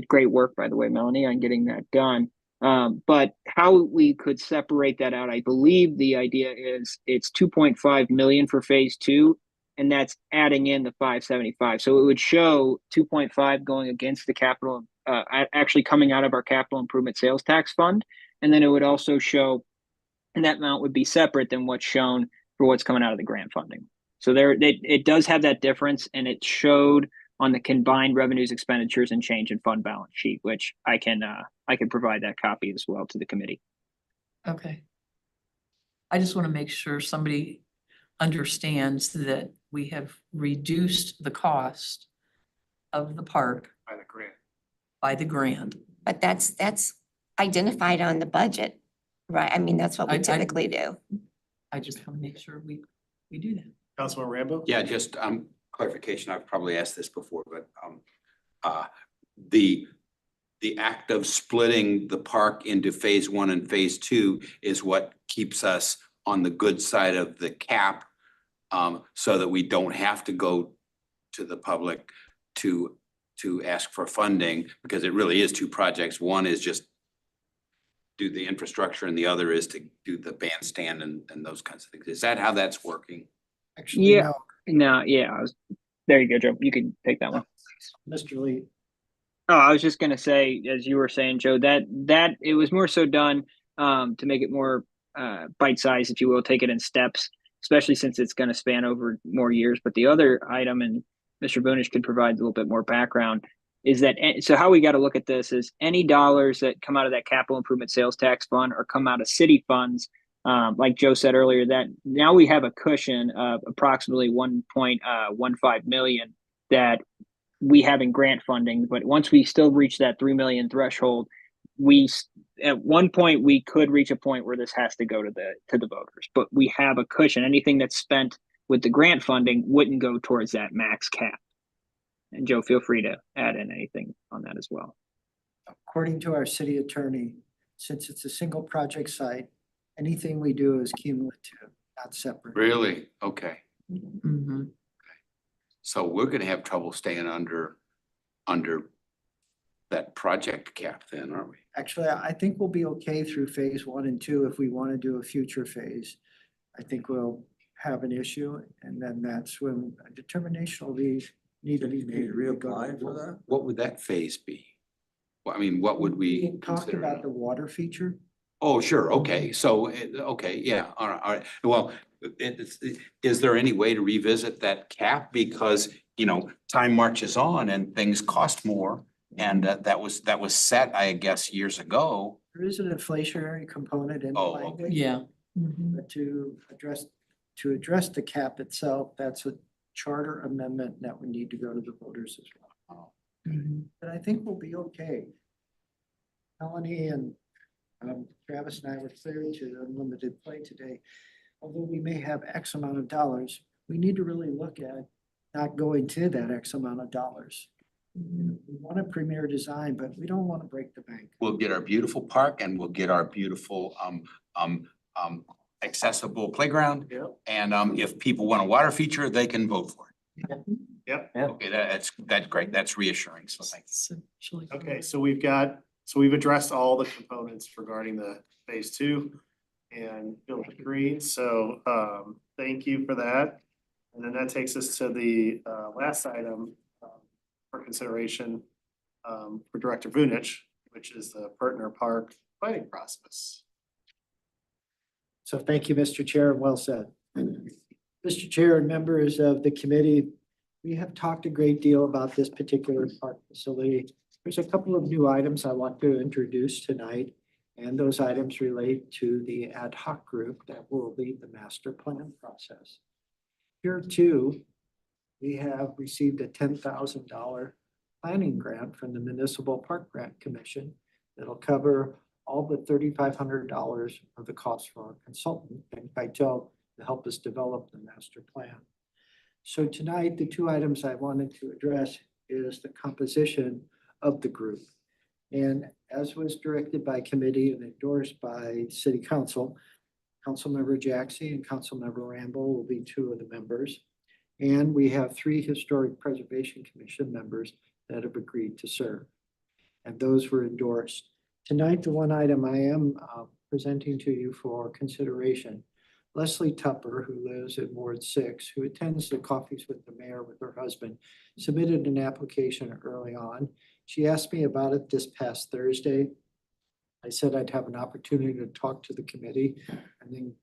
great work, by the way, Melanie, on getting that done. But how we could separate that out, I believe the idea is it's 2.5 million for phase 2, and that's adding in the 575. So it would show 2.5 going against the capital, actually coming out of our capital improvement sales tax fund. And then it would also show, and that amount would be separate than what's shown for what's coming out of the grant funding. So it does have that difference, and it showed on the combined revenues, expenditures, and change in fund balance sheet, which I can provide that copy as well to the committee. Okay. I just want to make sure somebody understands that we have reduced the cost of the park By the grant. by the grant. But that's identified on the budget, right? I mean, that's what we I- typically do. I just want to make sure we do that. Councilman Rambo? yeah, just clarification, I've probably asked this before, but the act of splitting the park into phase 1 and phase 2 is what keeps us on the good side of the cap, so that we don't have to go to the public to ask for funding, because it really is 2 projects. One is just do the infrastructure and the other is to do the bandstand and those kinds of things. Is that how that's working? Actually, Yeah. no, No, yeah, there you go, Joe. You can take that one. Mr. Lee. Oh, I was just gonna say, as you were saying, Joe, that it was more so done to make it more bite-sized, if you will, take it in steps, especially since it's gonna span over more years. But the other item, and Mr. Boonish could provide a little bit more background, is that, so how we got to look at this is any dollars that come out of that capital improvement sales tax fund or come out of city funds, like Joe said earlier, that now we have a cushion of approximately 1.15 million that we have in grant funding. But once we still reach that 3 million threshold, at one point we could reach a point where this has to go to the voters. But we have a cushion. Anything that's spent with the grant funding wouldn't go towards that max cap. And Joe, feel free to add in anything on that as well. According to our city attorney, since it's a single project site, anything we do is cumulative, not separate. Really? Okay. Mhm. So we're gonna have trouble staying under that project cap then, aren't we? Actually, I think we'll be okay through phase 1 and 2. If we want to do a future phase, I think we'll have an issue, and then that's when a determination will need to be You made. need to reapply for that? What would that phase be? Well, I mean, what would we Talked consider? about the water feature. Oh, sure, okay, so, okay, yeah, all right, well, is there any way to revisit that cap? Because, time marches on and things cost more. And that was set, I guess, years ago. There is an inflationary component in the Oh, okay. language. Yeah. Mhm. But to address the cap itself, that's a charter amendment that would need to go to the voters as well. Mhm. But I think we'll be okay. Melanie and Travis and I were clear to unlimited play today. Although we may have X amount of dollars, we need to really look at not going to that X amount of dollars. We want a premier design, but we don't want to break the bank. We'll get our beautiful park and we'll get our beautiful accessible playground. Yep. And if people want a water feature, they can vote for it. Yep. Okay, that's great. That's reassuring. So thank you. Essentially. Okay, so we've addressed all the components regarding the phase 2 and Bill agreed, so thank you for that. And then that takes us to the last item for consideration for Director Vunich, which is the Pertner Park planning process. So thank you, Mr. Chair, and well said. Mr. Chair and members of the committee, we have talked a great deal about this particular park facility. There's a couple of new items I want to introduce tonight, and those items relate to the ad hoc group that will lead the master plan process. Here too, we have received a $10,000 planning grant from the Municipal Park Grant Commission that'll cover all but $3,500 of the cost for our consultant and Kytel to help us develop the master plan. So tonight, the two items I wanted to address is the composition of the group. And as was directed by committee and endorsed by City Council, Councilmember Jackson and Councilmember Ramble will be two of the members. And we have 3 Historic Preservation Commission members that have agreed to serve. And those were endorsed. Tonight, the one item I am presenting to you for consideration, Leslie Tupper, who lives in Ward 6, who attends the Coffees with the Mayor with her husband, submitted an application early on. She asked me about it this past Thursday. I said I'd have an opportunity to talk to the committee and then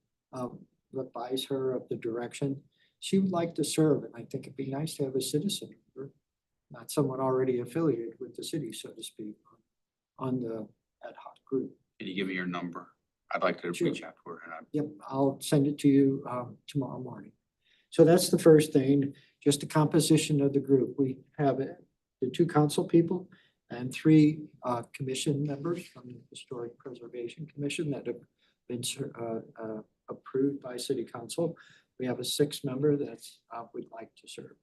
advise her of the direction. She would like to serve, and I think it'd be nice to have a citizen member, not someone already affiliated with the city, so to speak, on the ad hoc group. Can you give me your number? I'd like to Sure. reach out to her and Yep, I'll send it to you tomorrow morning. So that's the first thing, just the composition of the group. We have the 2 council people and 3 commission members from the Historic Preservation Commission that have been approved by City Council. We have a 6th member that's would like to serve.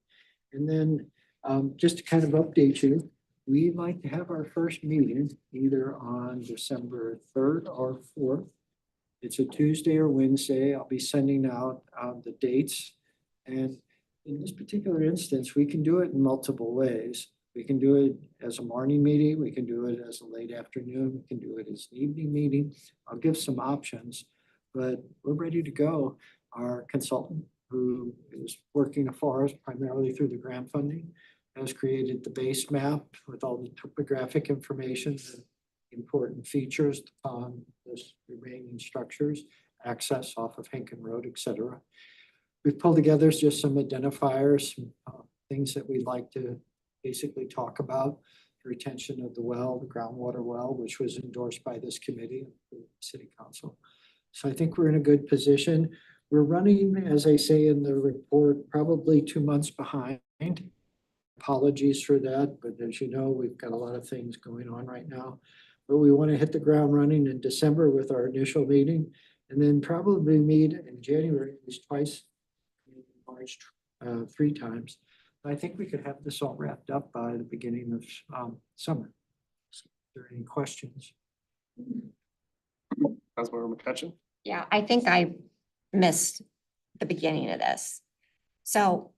And then just to kind of update you, we'd like to have our first meeting either on December 3rd or 4th. It's a Tuesday or Wednesday. I'll be sending out the dates. And in this particular instance, we can do it in multiple ways. We can do it as a morning meeting. We can do it as a late afternoon. We can do it as an evening meeting. I'll give some options, but we're ready to go. Our consultant, who is working for us primarily through the grant funding, has created the base map with all the topographic information, the important features on this remaining structures, access off of Henkin Road, etc. We've pulled together just some identifiers, some things that we'd like to basically talk about. The retention of the well, the groundwater well, which was endorsed by this committee and the City Council. So I think we're in a good position. We're running, as I say in the report, probably 2 months behind. Apologies for that, but as you know, we've got a lot of things going on right now. But we want to hit the ground running in December with our initial meeting, and then probably meet in January at least twice, in March 3 times. I think we could have this all wrapped up by the beginning of summer. Is there any questions? Councilmember McCutcheon? Yeah, I think I missed the beginning of this. So,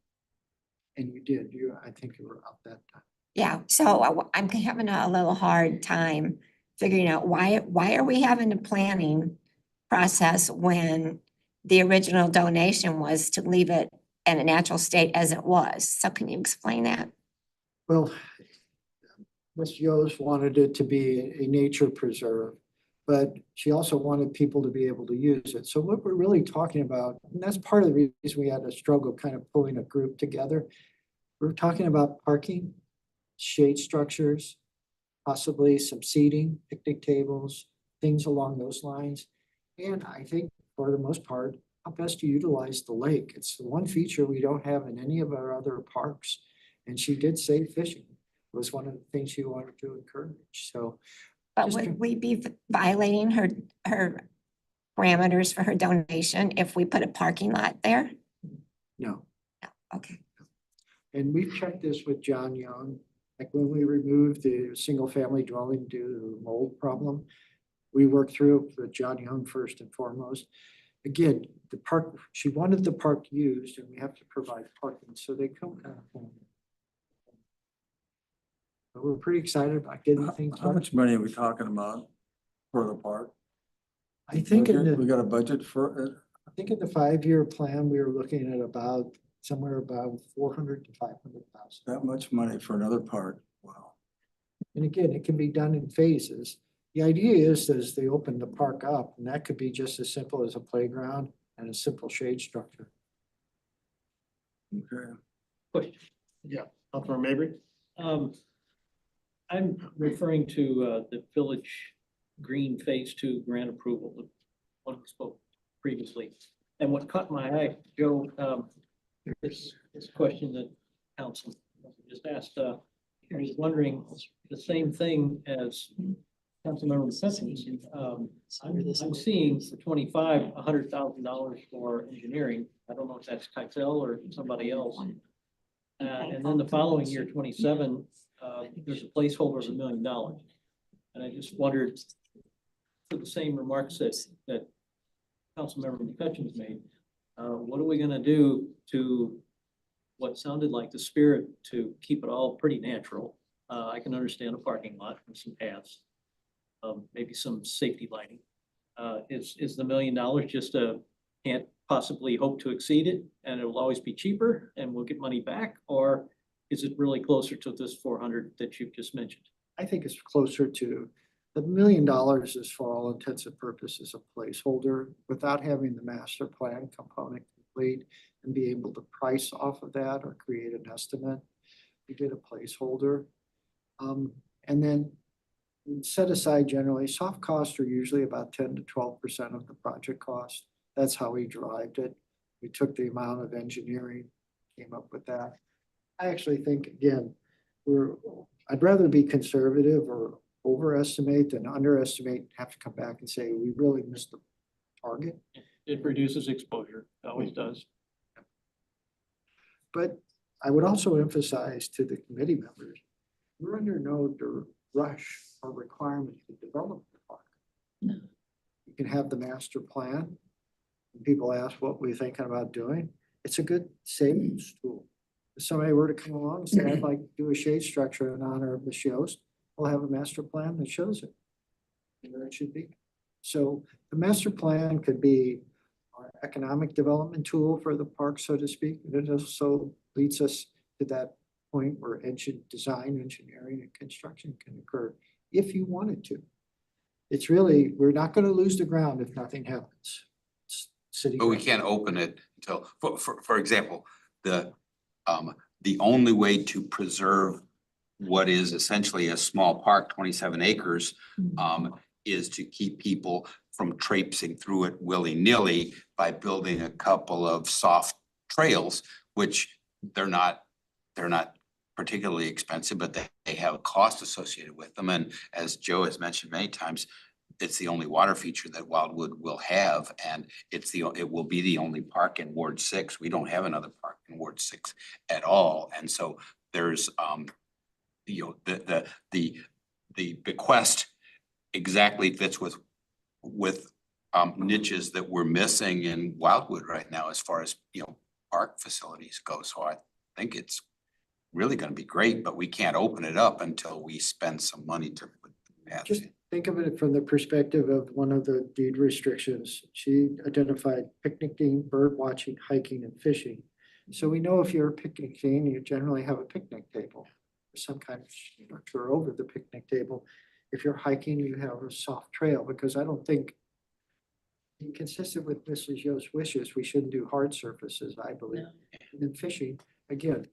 And you did, I think you were up that time. yeah, so I'm having a little hard time figuring out why are we having a planning process when the original donation was to leave it in a natural state as it was? So can you explain that? Well, Ms. Yost wanted it to be a nature preserve, but she also wanted people to be able to use it. So what we're really talking about, and that's part of the reason we had a struggle kind of pulling a group together. We're talking about parking, shade structures, possibly some seating, picnic tables, things along those lines. And I think for the most part, how best to utilize the lake. It's the one feature we don't have in any of our other parks. And she did say fishing was one of the things she wanted to encourage. So, But Just to- would we be violating her parameters for her donation if we put a parking lot there? no. Okay. And we've checked this with John Young, like when we removed the single family dwelling due to the mold problem. We worked through it with John Young first and foremost. Again, the park, she wanted the park used and we have to provide parking, so they come kind of home. But we're pretty excited about getting things How done. much money are we talking about for the park? I think in We the, got a budget for it? I think in the 5-year plan, we were looking at about somewhere about 400 to 500,000. That much money for another park? Wow. And again, it can be done in phases. The idea is as they open the park up, and that could be just as simple as a playground and a simple shade structure. Okay. Question. Councilmember Mabry? I'm referring to the Village Green Phase 2 grant approval, the one we spoke previously. And what caught my eye, Joe, this question that council just asked, I was wondering the same thing as Councilmember Sessions. I'm seeing for 25, $100,000 for engineering. I don't know if that's Tytel or somebody else. And then the following year, 27, there's a placeholder of $1 million. And I just wondered, for the same remarks that Councilmember McCutcheon's made, what are we gonna do to what sounded like the spirit to keep it all pretty natural? I can understand a parking lot and some paths, maybe some safety lighting. Is the $1 million just can't possibly hope to exceed it and it will always be cheaper and we'll get money back? Or is it really closer to this 400 that you've just mentioned? I think it's closer to, the $1 million is for all intents and purposes a placeholder without having the master plan component complete and be able to price off of that or create an estimate. We did a placeholder. And then set aside generally, soft costs are usually about 10 to 12% of the project cost. That's how we derived it. We took the amount of engineering, came up with that. I actually think, again, I'd rather be conservative or overestimate than underestimate, have to come back and say, we really missed the target. It reduces exposure, it always does. But I would also emphasize to the committee members, we're under no rush or requirement to develop the park. No. You can have the master plan. When people ask what we're thinking about doing, it's a good savings tool. If somebody were to come along and say, I'd like to do a shade structure in honor of Ms. Yost, we'll have a master plan that shows it where it should be. So the master plan could be our economic development tool for the park, so to speak. It also leads us to that point where design, engineering, and construction can occur if you wanted to. It's really, we're not going to lose the ground if nothing happens. It's city. But we can't open it until, for example, the only way to preserve what is essentially a small park, 27 acres, is to keep people from traipsing through it willy-nilly by building a couple of soft trails, which they're not particularly expensive, but they have a cost associated with them. And as Joe has mentioned many times, it's the only water feature that Wildwood will have, and it will be the only park in Ward 6. We don't have another park in Ward 6 at all. And so there's the bequest exactly fits with niches that we're missing in Wildwood right now as far as park facilities go. So I think it's really going to be great, but we can't open it up until we spend some money to put the paths Just in. think of it from the perspective of one of the deed restrictions. She identified picnicking, bird watching, hiking, and fishing. So we know if you're picnicking, you generally have a picnic table or some kind of structure over the picnic table. If you're hiking, you have a soft trail, because I don't think, consistent with Mrs. Yost's wishes, we shouldn't do hard surfaces, I believe. And then fishing, again,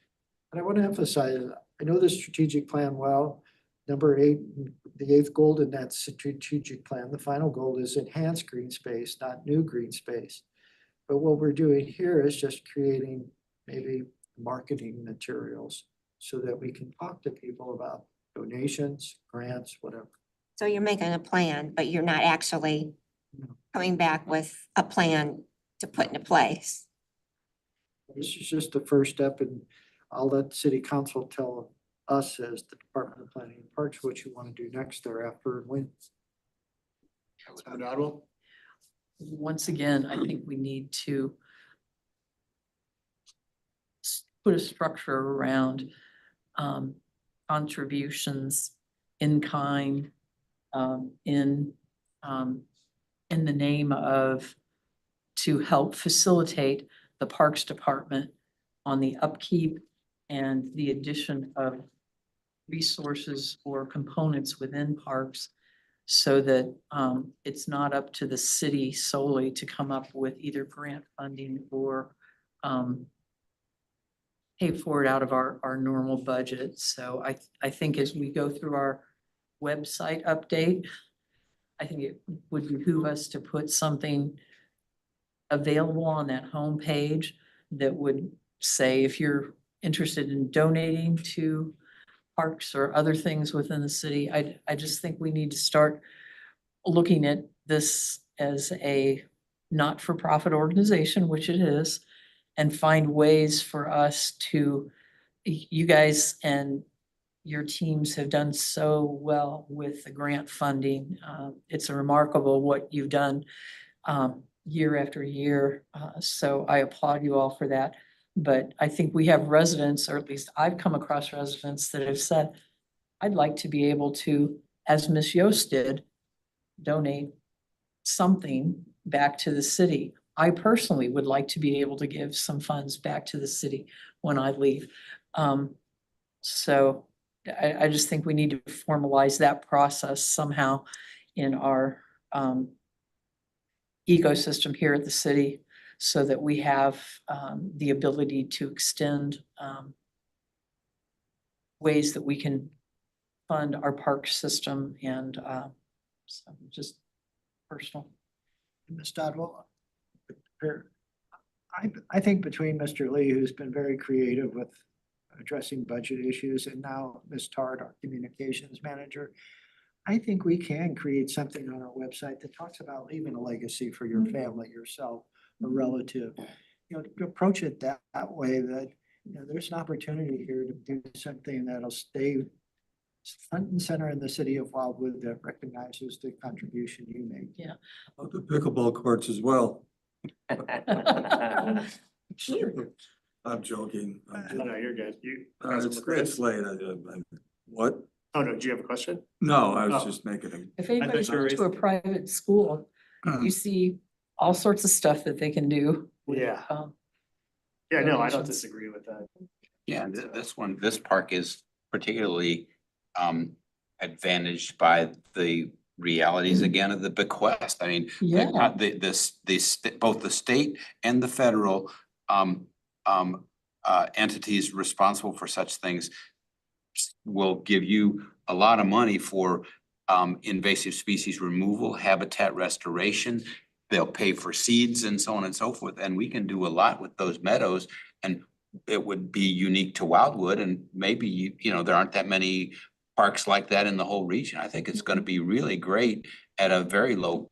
and I want to emphasize, I know the strategic plan well. Number 8, the 8th goal in that strategic plan, the final goal is enhanced green space, not new green space. But what we're doing here is just creating maybe marketing materials so that we can talk to people about donations, grants, whatever. So you're making a plan, but you're not actually coming back with a plan to put into place. This is just the first step, and I'll let city council tell us as the Department of Planning and Parks what you want to do next thereafter and when. Councilmember Dodwell? Once again, I think we need to put a structure around contributions in kind, in the name of, to help facilitate the Parks Department on the upkeep and the addition of resources or components within parks, so that it's not up to the city solely to come up with either grant funding or pay for it out of our normal budget. So I think as we go through our website update, I think it would behoove us to put something available on that homepage that would say, if you're interested in donating to parks or other things within the city, I just think we need to start looking at this as a not-for-profit organization, which it is, and find ways for us to, you guys and your teams have done so well with the grant funding. It's remarkable what you've done year after year. So I applaud you all for that. But I think we have residents, or at least I've come across residents that have said, I'd like to be able to, as Ms. Yost did, donate something back to the city. I personally would like to be able to give some funds back to the city when I leave. So I just think we need to formalize that process somehow in our ecosystem here at the city, so that we have the ability to extend ways that we can fund our park system, and so just personal. Ms. Dodwell, I think between Mr. Lee, who's been very creative with addressing budget issues, and now Ms. Tard, our communications manager, I think we can create something on our website that talks about leaving a legacy for your family, yourself, a relative. You know, to approach it that way, that, you know, there's an opportunity here to do something that'll stay front and center in the city of Wildwood, that recognizes the contribution you make. The pickleball courts as well. I'm joking. No, you're good. It's late. What? Oh, no, do you have a question? No, I was Oh. just making a. If anybody you were goes to a private school, you see all sorts of stuff that they can do. with, Yeah. Yeah, no, I don't disagree with that. Yeah, this park is particularly advantaged by the realities again of the bequest. I mean, Yeah. both the state and the federal entities responsible for such things will give you a lot of money for invasive species removal, habitat restoration. They'll pay for seeds and so on and so forth, and we can do a lot with those meadows. And it would be unique to Wildwood, and maybe, you know, there aren't that many parks like that in the whole region. I think it's gonna be really great at a very low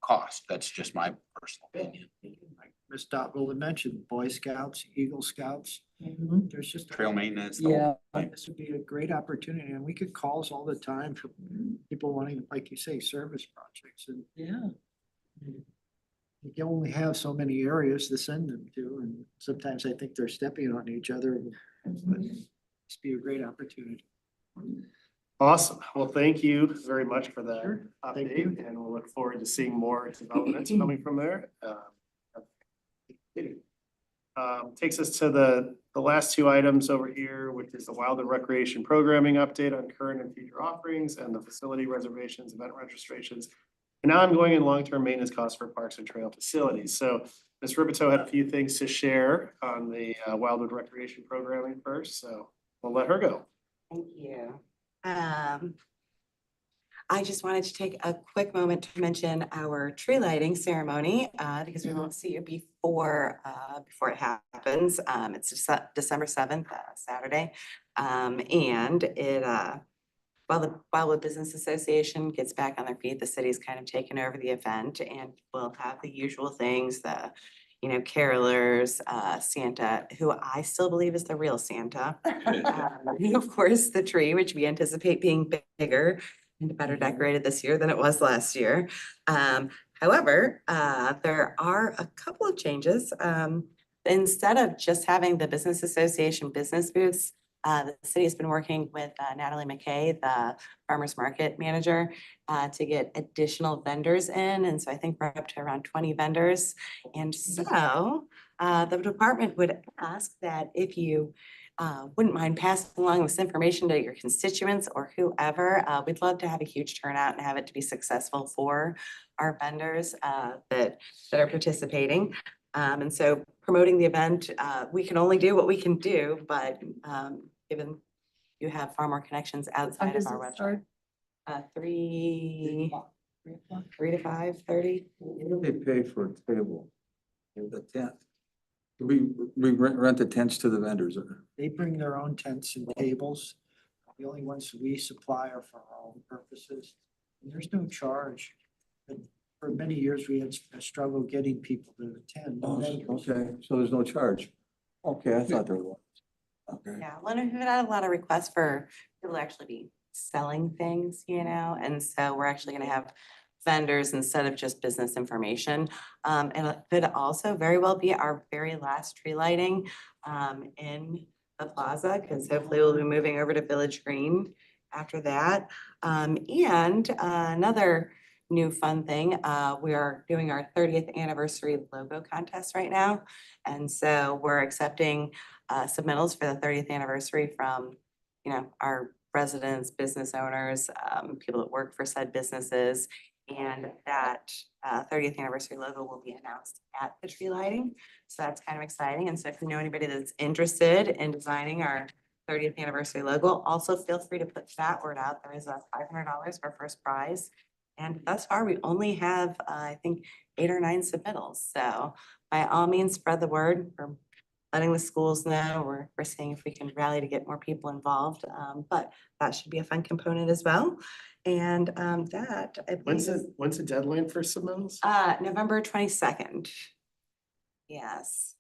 cost. That's just my personal opinion. Like Ms. Dotwell had mentioned, Boy Scouts, Eagle Scouts, Mhm. there's just. Trail maintenance. the whole Yeah. thing. This would be a great opportunity, and we get calls all the time from people wanting, like you say, service projects, and Yeah. you only have so many areas to send them to, and sometimes I think they're stepping on each other. But it's be a great opportunity. Awesome. Well, thank you very much for that Sure. Thank update, and we'll look forward to seeing more developments coming from there. Takes us to the last two items over here, which is the Wildwood Recreation Programming update on current and future offerings, and the facility reservations, event registrations, and ongoing and long-term maintenance costs for parks and trail facilities. So Ms. Ribito had a few things to share on the Wildwood Recreation Programming first, so we'll let her go. Thank you. I just wanted to take a quick moment to mention our tree lighting ceremony, because we won't see you before it happens. It's December 7th, Saturday. And while the Wildwood Business Association gets back on their feet, the city's kind of taken over the event, and we'll have the usual things, carolers, Santa, who I still believe is the real Santa. And of course, the tree, which we anticipate being bigger and better decorated this year than it was last year. However, there are a couple of changes. Instead of just having the Business Association business booths, the city has been working with Natalie McKay, the farmer's market manager, to get additional vendors in. And so I think we're up to around 20 vendors. And so the department would ask that if you wouldn't mind passing along this information to your constituents or whoever, we'd love to have a huge turnout and have it to be successful for our vendors that are participating. And so promoting the event. We can only do what we can do, but given you have far more connections outside of our website. 3 to 5:30. What do they pay for a table? The tent? We rent the tents to the vendors. They bring their own tents and tables. The only ones we supply are for our own purposes. And there's no charge. But for many years, we had a struggle getting people to attend. Oh, okay, so there's no charge. Okay, I thought there was. Okay. Yeah, Leonard, we've had a lot of requests for people to actually be selling things, and so we're actually gonna have vendors instead of just business information. And it could also very well be our very last tree lighting in the plaza, because hopefully we'll be moving over to Village Green after that. And another new fun thing, we are doing our 30th anniversary logo contest right now. And so we're accepting submittals for the 30th anniversary from, our residents, business owners, people that work for said businesses. And that 30th anniversary logo will be announced at the tree lighting. So that's kind of exciting. And so if you know anybody that's interested in designing our 30th anniversary logo, also feel free to put that word out. There is a $500 for first prize. And thus far, we only have, I think, 8 or 9 submittals. So by all means, spread the word. We're letting the schools know. We're seeing if we can rally to get more people involved. But that should be a fun component as well. And that, I When's believe, the deadline for submittals? November 22nd. Yes.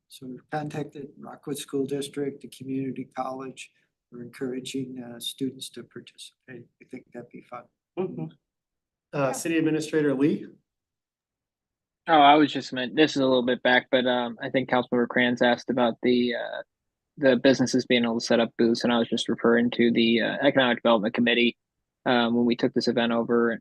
So we've contacted Rockwood School District, the community college. We're encouraging students to participate. We think that'd be fun. Mhm. City Administrator Lee? Oh, I was just meant, this is a little bit back, but I think Councilmember Kranz asked about the businesses being able to set up booths, and I was just referring to the Economic Development Committee when we took this event over.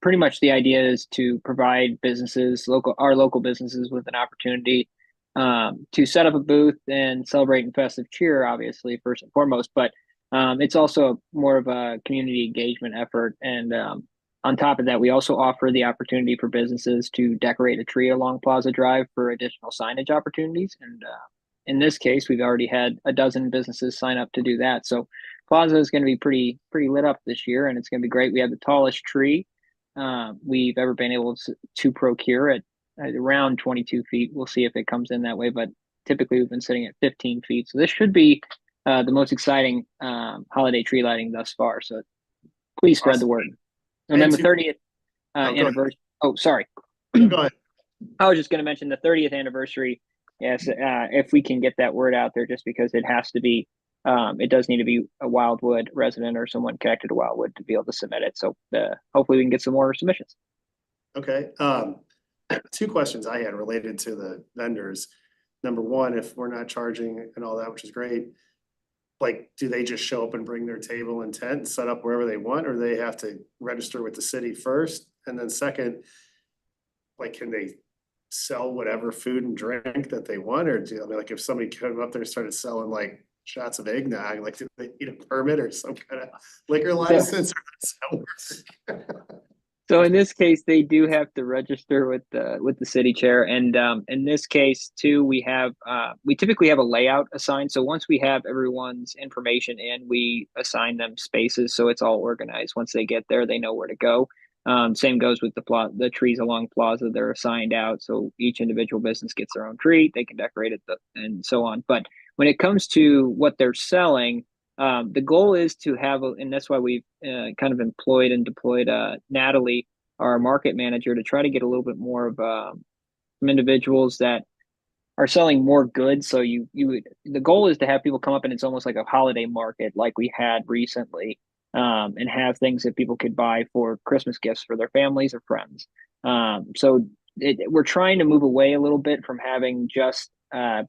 Pretty much the idea is to provide businesses, our local businesses, with an opportunity to set up a booth and celebrate in festive cheer, obviously, first and foremost, but it's also more of a community engagement effort. And on top of that, we also offer the opportunity for businesses to decorate a tree along Plaza Drive for additional signage opportunities. And in this case, we've already had a dozen businesses sign up to do that. So Plaza is going to be pretty lit up this year, and it's going to be great. We have the tallest tree we've ever been able to procure at around 22 feet. We'll see if it comes in that way, but typically we've been sitting at 15 feet. So this should be the most exciting holiday tree lighting thus far. So please spread the word. And then the 30th anniversary. Oh, sorry. Go ahead. I was just going to mention the 30th anniversary. Yes, if we can get that word out there, just because it has to be, it does need to be a Wildwood resident or someone connected to Wildwood to be able to submit it. So hopefully we can get some more submissions. Okay. 2 questions I had related to the vendors. Number one, if we're not charging and all that, which is great, like, do they just show up and bring their table and tent and set up wherever they want, or they have to register with the city first? And then second, like, can they sell whatever food and drink that they want? Or like, if somebody came up there and started selling like shots of eggnog, like, do they need a permit or some kind of liquor license? Or that's how it works? So in this case, they do have to register with the city chair, and in this case too, we typically have a layout assigned. So once we have everyone's information in, we assign them spaces, so it's all organized. Once they get there, they know where to go. Same goes with the trees along Plaza. They're assigned out, so each individual business gets their own tree. They can decorate it and so on. But when it comes to what they're selling, the goal is to have, and that's why we've kind of employed and deployed Natalie, our market manager, to try to get a little bit more of some individuals that are selling more goods. So the goal is to have people come up and it's almost like a holiday market like we had recently, and have things that people could buy for Christmas gifts for their families or friends. So we're trying to move away a little bit from having just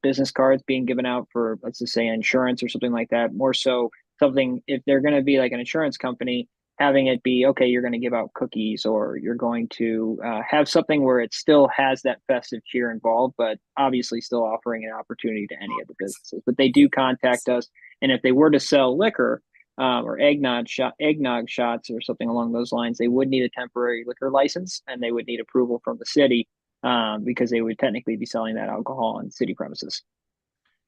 business cards being given out for, let's just say, insurance or something like that. More so something, if they're going to be like an insurance company, having it be, okay, you're going to give out cookies, or you're going to have something where it still has that festive cheer involved, but obviously still offering an opportunity to any of the businesses. But they do contact us, and if they were to sell liquor or eggnog shots or something along those lines, they would need a temporary liquor license, and they would need approval from the city. because they would technically be selling that alcohol on city premises.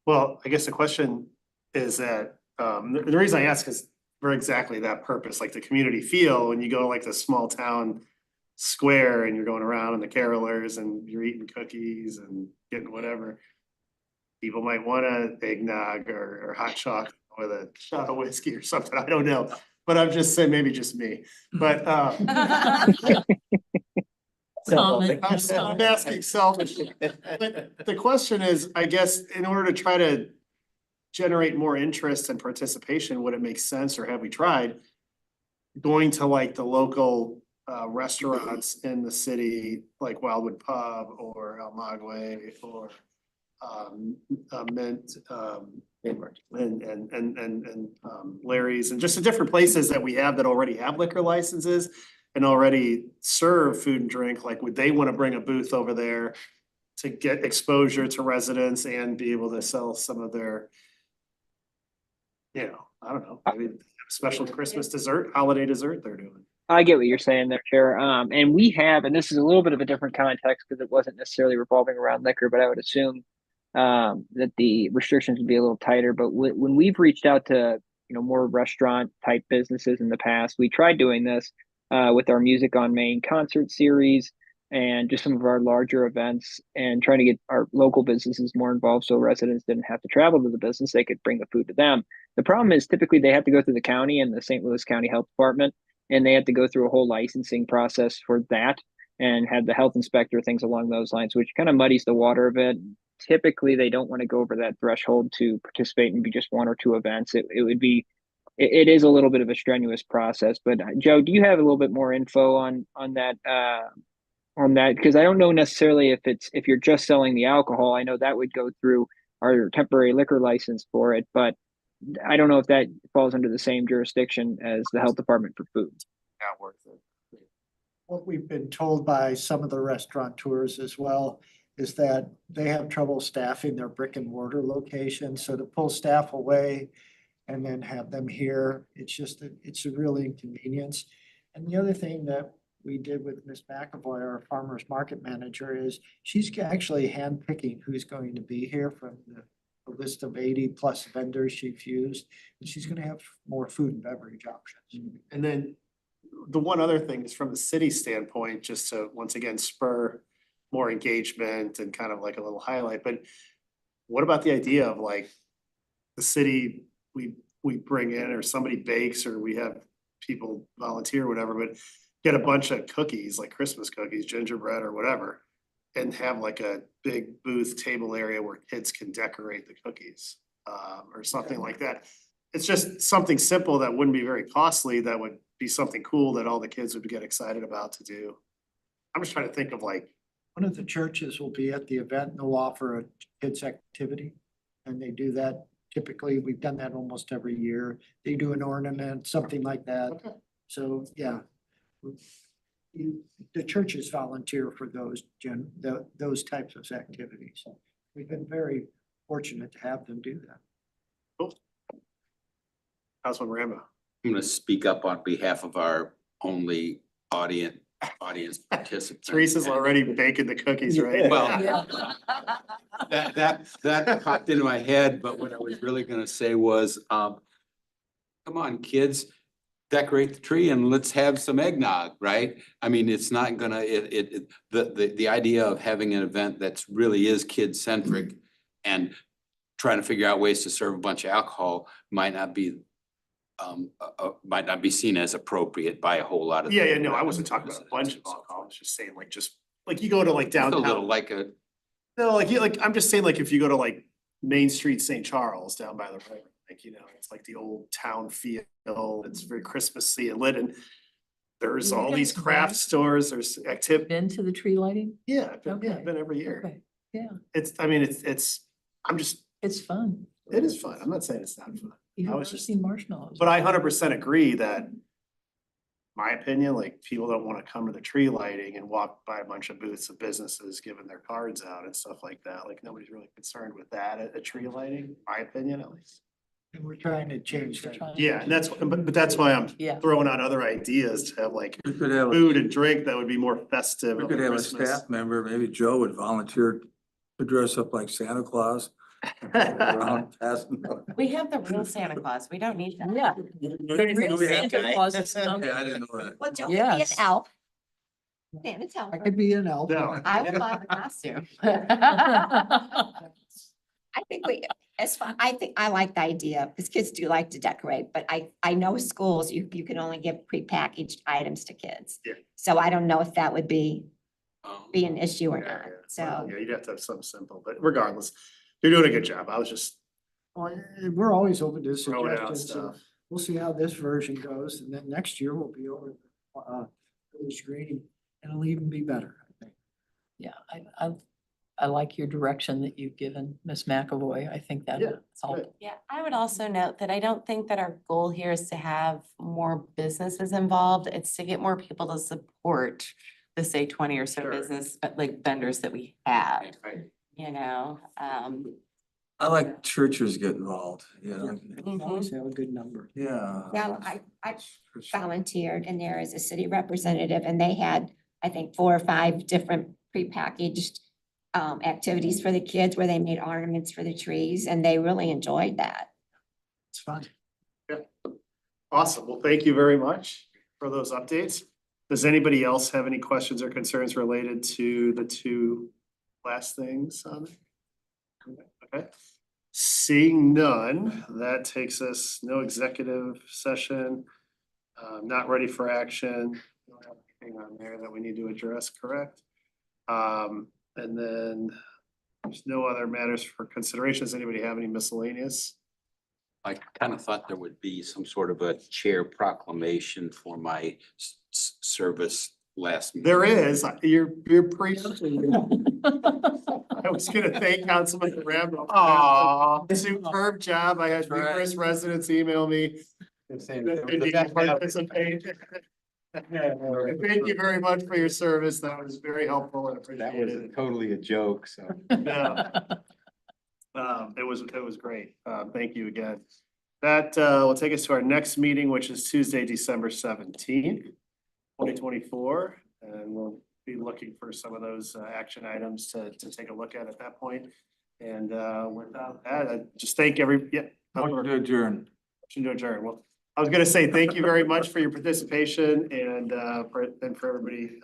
Well, I guess the question is that, the reason I ask is for exactly that purpose, like the community feel, when you go to like the small town square and you're going around and the carolers and you're eating cookies and getting whatever. People might want a eggnog or hot chocolate with a shot of whiskey or something, I don't know, but I'm just saying, maybe just me, but, Comment. I'm asking selfishly. But the question is, I guess, in order to try to generate more interest and participation, would it make sense, or have we tried going to like the local restaurants in the city, like Wildwood Pub or El Maguey or Mint, and Larry's, and just the different places that we have that already have liquor licenses and already serve food and drink, like would they want to bring a booth over there to get exposure to residents and be able to sell some of their, I don't know, maybe special Christmas dessert, holiday dessert they're doing. I get what you're saying there, Chair. And we have, and this is a little bit of a different context because it wasn't necessarily revolving around liquor, but I would assume that the restrictions would be a little tighter. But when we've reached out to, more restaurant type businesses in the past, we tried doing this with our Music on Main concert series and just some of our larger events, and trying to get our local businesses more involved so residents didn't have to travel to the business. They could bring the food to them. The problem is typically they have to go through the county and the St. Louis County Health Department, and they have to go through a whole licensing process for that and have the health inspector, things along those lines, which kind of muddies the water a bit. Typically, they don't want to go over that threshold to participate in be just one or two events. It is a little bit of a strenuous process. But Joe, do you have a little bit more info on that? On that, because I don't know necessarily if you're just selling the alcohol. I know that would go through our temporary liquor license for it, but I don't know if that falls under the same jurisdiction as the health department for food. Not worth it. What we've been told by some of the restaurateurs as well is that they have trouble staffing their brick and mortar locations. So to pull staff away and then have them here, it's a real inconvenience. And the other thing that we did with Ms. McAvoy, our farmer's market manager, is she's actually handpicking who's going to be here from the list of 80 plus vendors she's used. And she's gonna have more food and beverage options. And then the one other thing is from the city standpoint, just to once again spur more engagement and kind of like a little highlight, but what about the idea of like the city, we bring in, or somebody bakes, or we have people volunteer or whatever, but get a bunch of cookies, like Christmas cookies, gingerbread or whatever, and have like a big booth table area where kids can decorate the cookies, or something like that. It's just something simple that wouldn't be very costly, that would be something cool that all the kids would get excited about to do. I'm just trying to think of like, One of the churches will be at the event and they'll offer a kids activity. And they do that typically, we've done that almost every year. They do an ornament, something like that. okay, So, yeah. The churches volunteer for those types of activities. We've been very fortunate to have them do that. Councilman Rambo. I'm gonna speak up on behalf of our only audience participants. Teresa's already baking the cookies, right? Well, that popped into my head, but what I was really gonna say was, come on, kids, decorate the tree and let's have some eggnog, right? I mean, it's not gonna, the idea of having an event that's really is kid-centric and trying to figure out ways to serve a bunch of alcohol might not be seen as appropriate by a whole lot of. Yeah, no, I wasn't talking about a bunch of alcohol. I was just saying like you go to like Just a little downtown. like a, No, I'm just saying like if you go to like Main Street, St. Charles down by the river, like, it's like the old town feel. It's very Christmassy and lit, and there's You all these guys craft went? stores, there's activity. Been to the tree lighting? Yeah, I've Okay. been every year. Okay, yeah, it's fun. It is fun. I'm not saying it's not fun. You've I never was just- seen marshmallows. But I 100% agree that, my opinion, like people don't want to come to the tree lighting and walk by a bunch of booths of businesses giving their cards out and stuff like that. Like nobody's really concerned with that at a tree lighting, my opinion at least. And we're trying to change that. Yeah, and that's, but that's why I'm Yeah. throwing out other ideas to have like We could have, food and drink that would be more festive. we of could have a Christmas. staff member, maybe Joe would volunteer to dress up like Santa Claus. Around passing out. We have the real Santa Claus. We don't need that. Yeah. Real Santa Claus is coming. Yeah, I didn't know that. Well, Joe could be an Yes. elf. Santa's I helper. could be an elf. No. I would buy the costume. I think as far, I think I like the idea, because kids do like to decorate, but I know schools, you can only give prepackaged items to kids. Yeah. So I don't know if that would be Um, an issue or Yeah, not, yeah. so. Yeah, you'd have to have something simple, but regardless, you're doing a good job. I was just Well, we're always open to throwing out suggestions. So stuff. we'll see how this version goes, and then next year we'll be over the screening, and it'll even be better, I think. Yeah, I like your direction that you've given Ms. McAvoy. I think that Yeah, that's all. good. Yeah, I would also note that I don't think that our goal here is to have more businesses involved. It's to get more people to support the say 20 or so Sure. business, but like vendors that we have, Right. you know? I like churches get involved, you know, We always have a good number. yeah. Yeah, I For sure. volunteered in there as a city representative, and they had, I think, 4 or 5 different prepackaged activities for the kids where they made ornaments for the trees, and they really enjoyed that. It's fun. Awesome. Well, thank you very much for those updates. Does anybody else have any questions or concerns related to the two last things on it? Okay. Seeing none, that takes us, no executive session, not ready for action. Don't have anything on there that we need to address, correct? And then there's no other matters for consideration. Does anybody have any miscellaneous? I kind of thought there would be some sort of a chair proclamation for my service last. There is, you're pre. I was gonna thank Councilman Rambo. Aw. Superb job. I had That's right. numerous residents email me. They didn't participate. Thank you very much for your service. That was very helpful and That was appreciated. totally a joke, so. Yeah. It was great. Thank you again. That will take us to our next meeting, which is Tuesday, December 17th, 2024. And we'll be looking for some of those action items to take a look at that point. And without that, I just thank Motion to adjourn. Motion to adjourn. Well, I was gonna say thank you very much for your participation and for everybody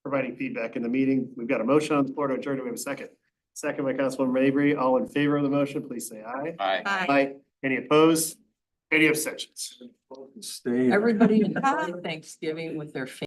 providing feedback in the meeting. We've got a motion on the floor to adjourn. Do we have a second? Second by Councilman Mabry. All in favor of the motion, please say aye. Aye. Aye. Any opposed? Any abstentions? Stay. Everybody enjoy Thanksgiving with their family.